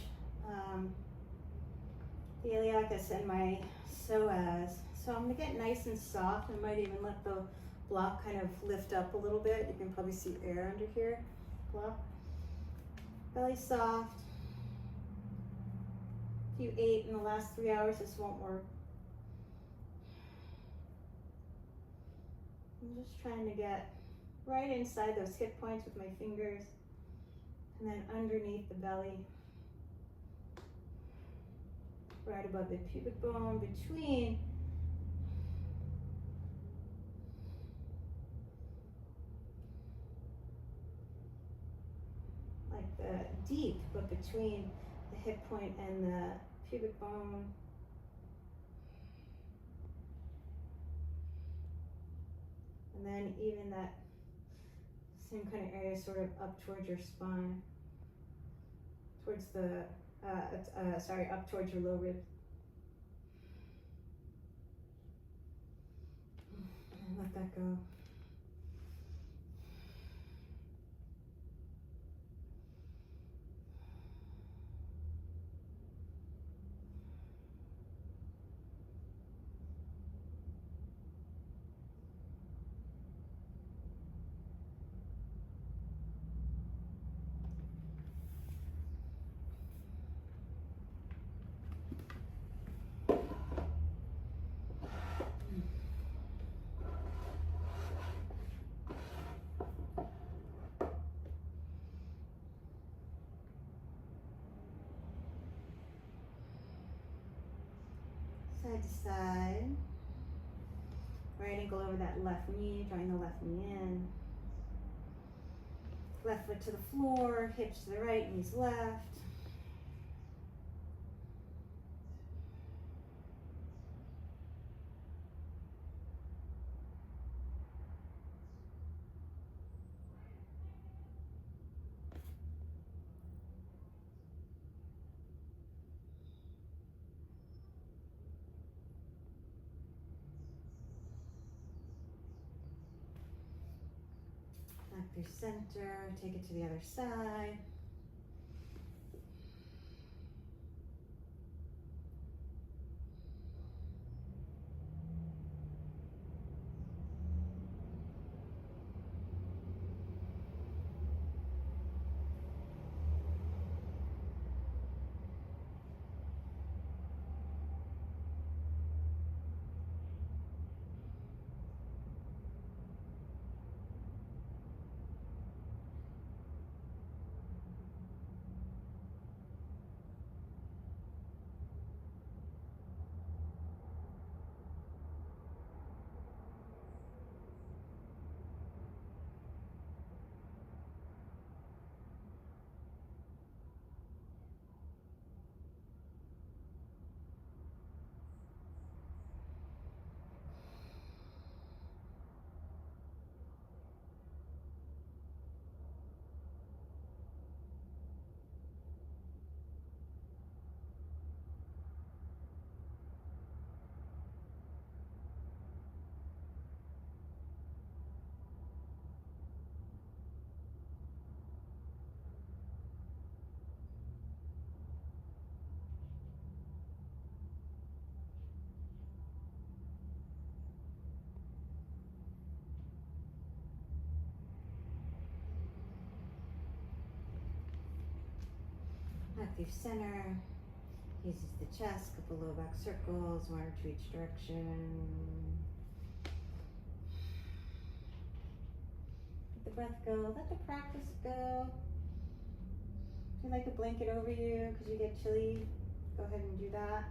the iliacus and my psoas. So I'm going to get nice and soft. I might even let the block kind of lift up a little bit. You can probably see air under here. Block. Belly soft. If you ate in the last 3 hours, this won't work. I'm just trying to get right inside those hip points with my fingers. And then underneath the belly, right above the pubic bone, between like the deep, but between the hip point and the pubic bone. And then even that same kind of area sort of up towards your spine, towards the, up towards your low ribs. And let that go. Side to side. Right ankle over that left knee, drawing the left knee in. Left foot to the floor, hips to the right, knees left. Back through center, take it to the other side. Active center. Uses the chest, couple low back circles, 1 or 2 each direction. Let the breath go, let the practice go. If you like a blanket over you because you get chilly, go ahead and do that.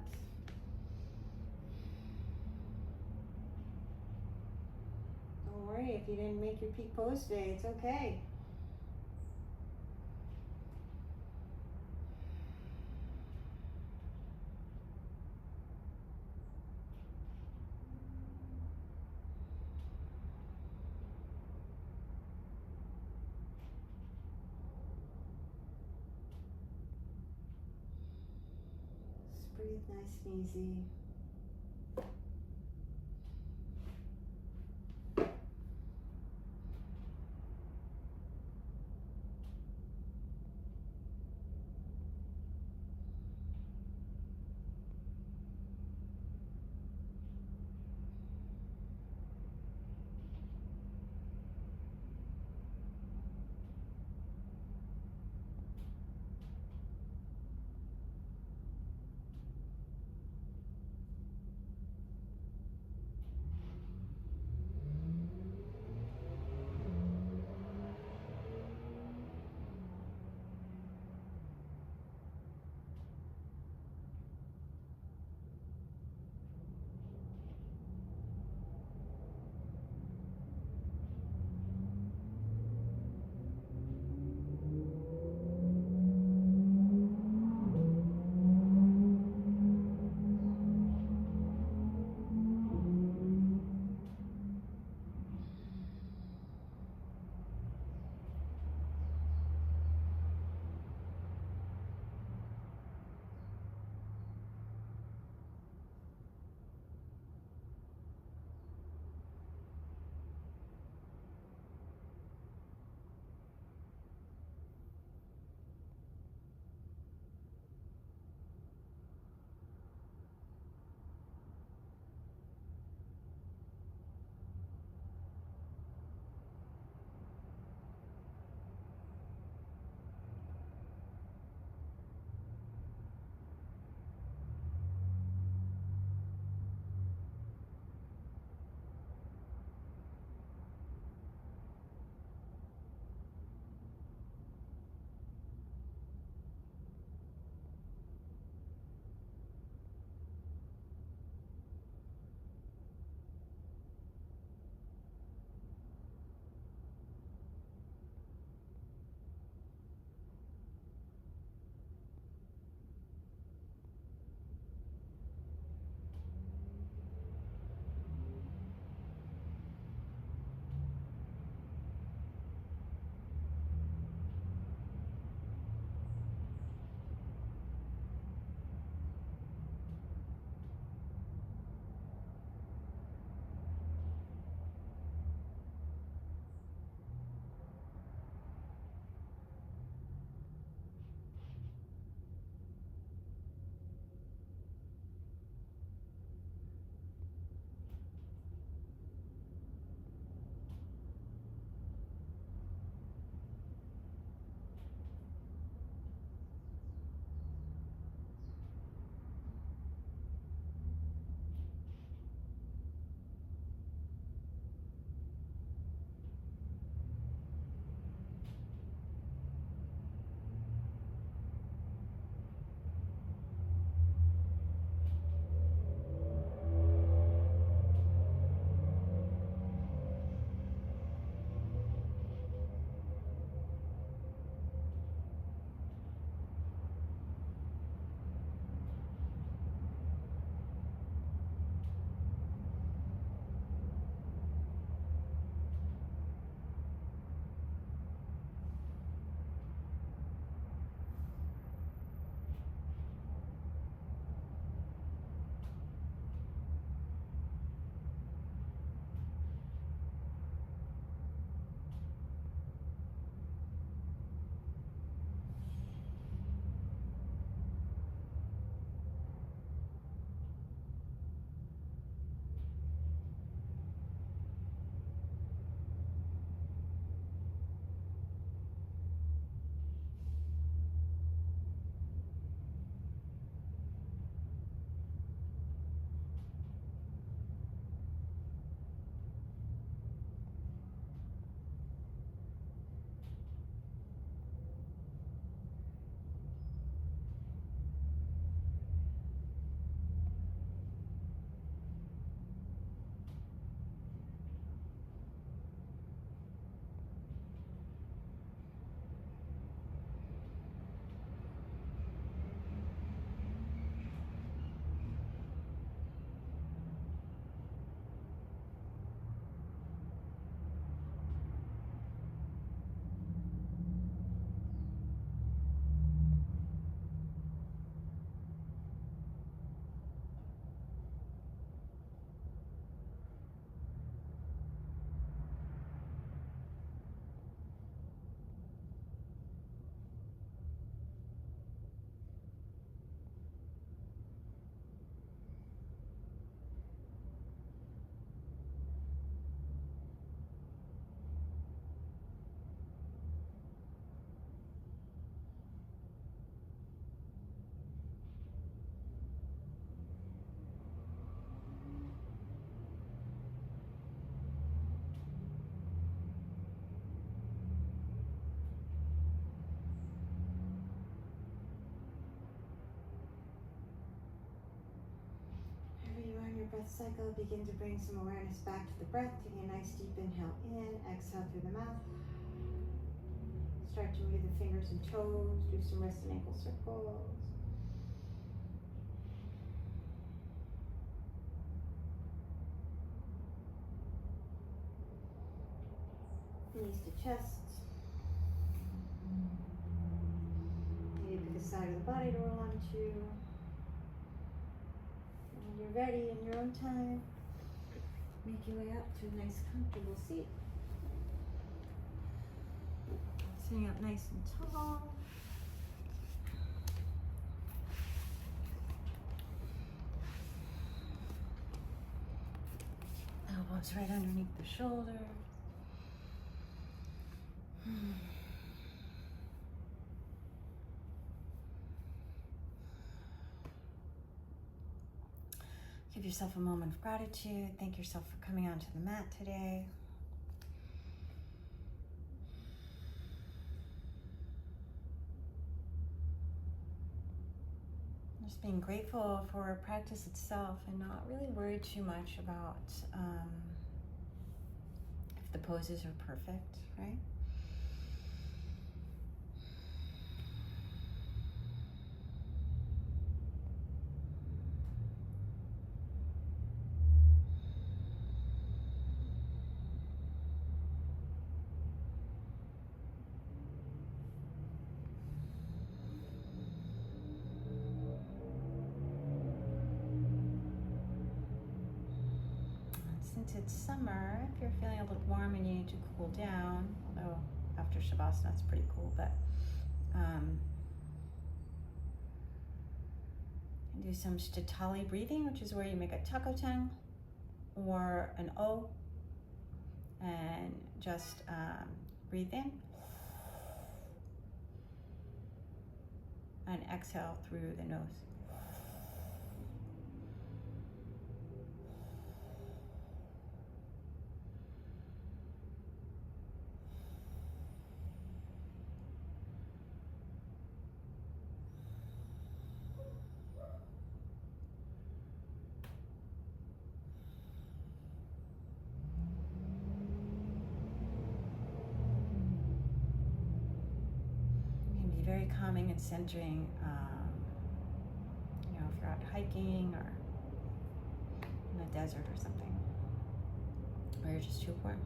Don't worry if you didn't make your peak pose today, it's okay. Just breathe nice and easy. cycle, begin to bring some awareness back to the breath. Taking a nice deep inhale in, exhale through the mouth. Start to move the fingers and toes, do some wrist and ankle circles. Knees to chest. Maybe pick a side of the body to roll onto. When you're ready in your own time, make your way up to a nice comfortable seat. Sitting up nice and tall. Elbows right underneath the shoulders. Give yourself a moment of gratitude. Thank yourself for coming onto the mat today. Just being grateful for practice itself and not really worried too much about if the poses are perfect, right? Since it's summer, if you're feeling a little warm and you need to cool down, although after Savasana it's pretty cool, but do some sitali breathing, which is where you make a taco tongue or an O and just breathe in and exhale through the nose. Very calming and centering, you know, if you're out hiking or in a desert or something, or you're just too warm.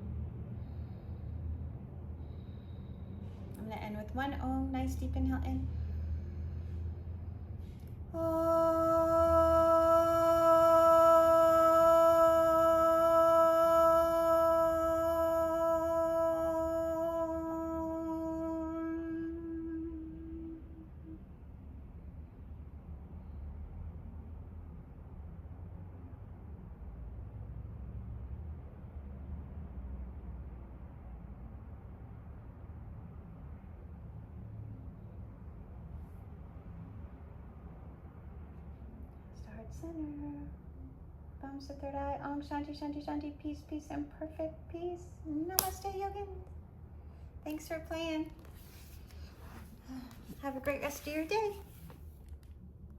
I'm going to end with one Om. Nice deep inhale in. Center. Thumbs to third eye. Om Shanti Shanti Shanti. Peace, peace, and perfect peace. Namaste, yogin. Thanks for playing. Have a great rest of your day.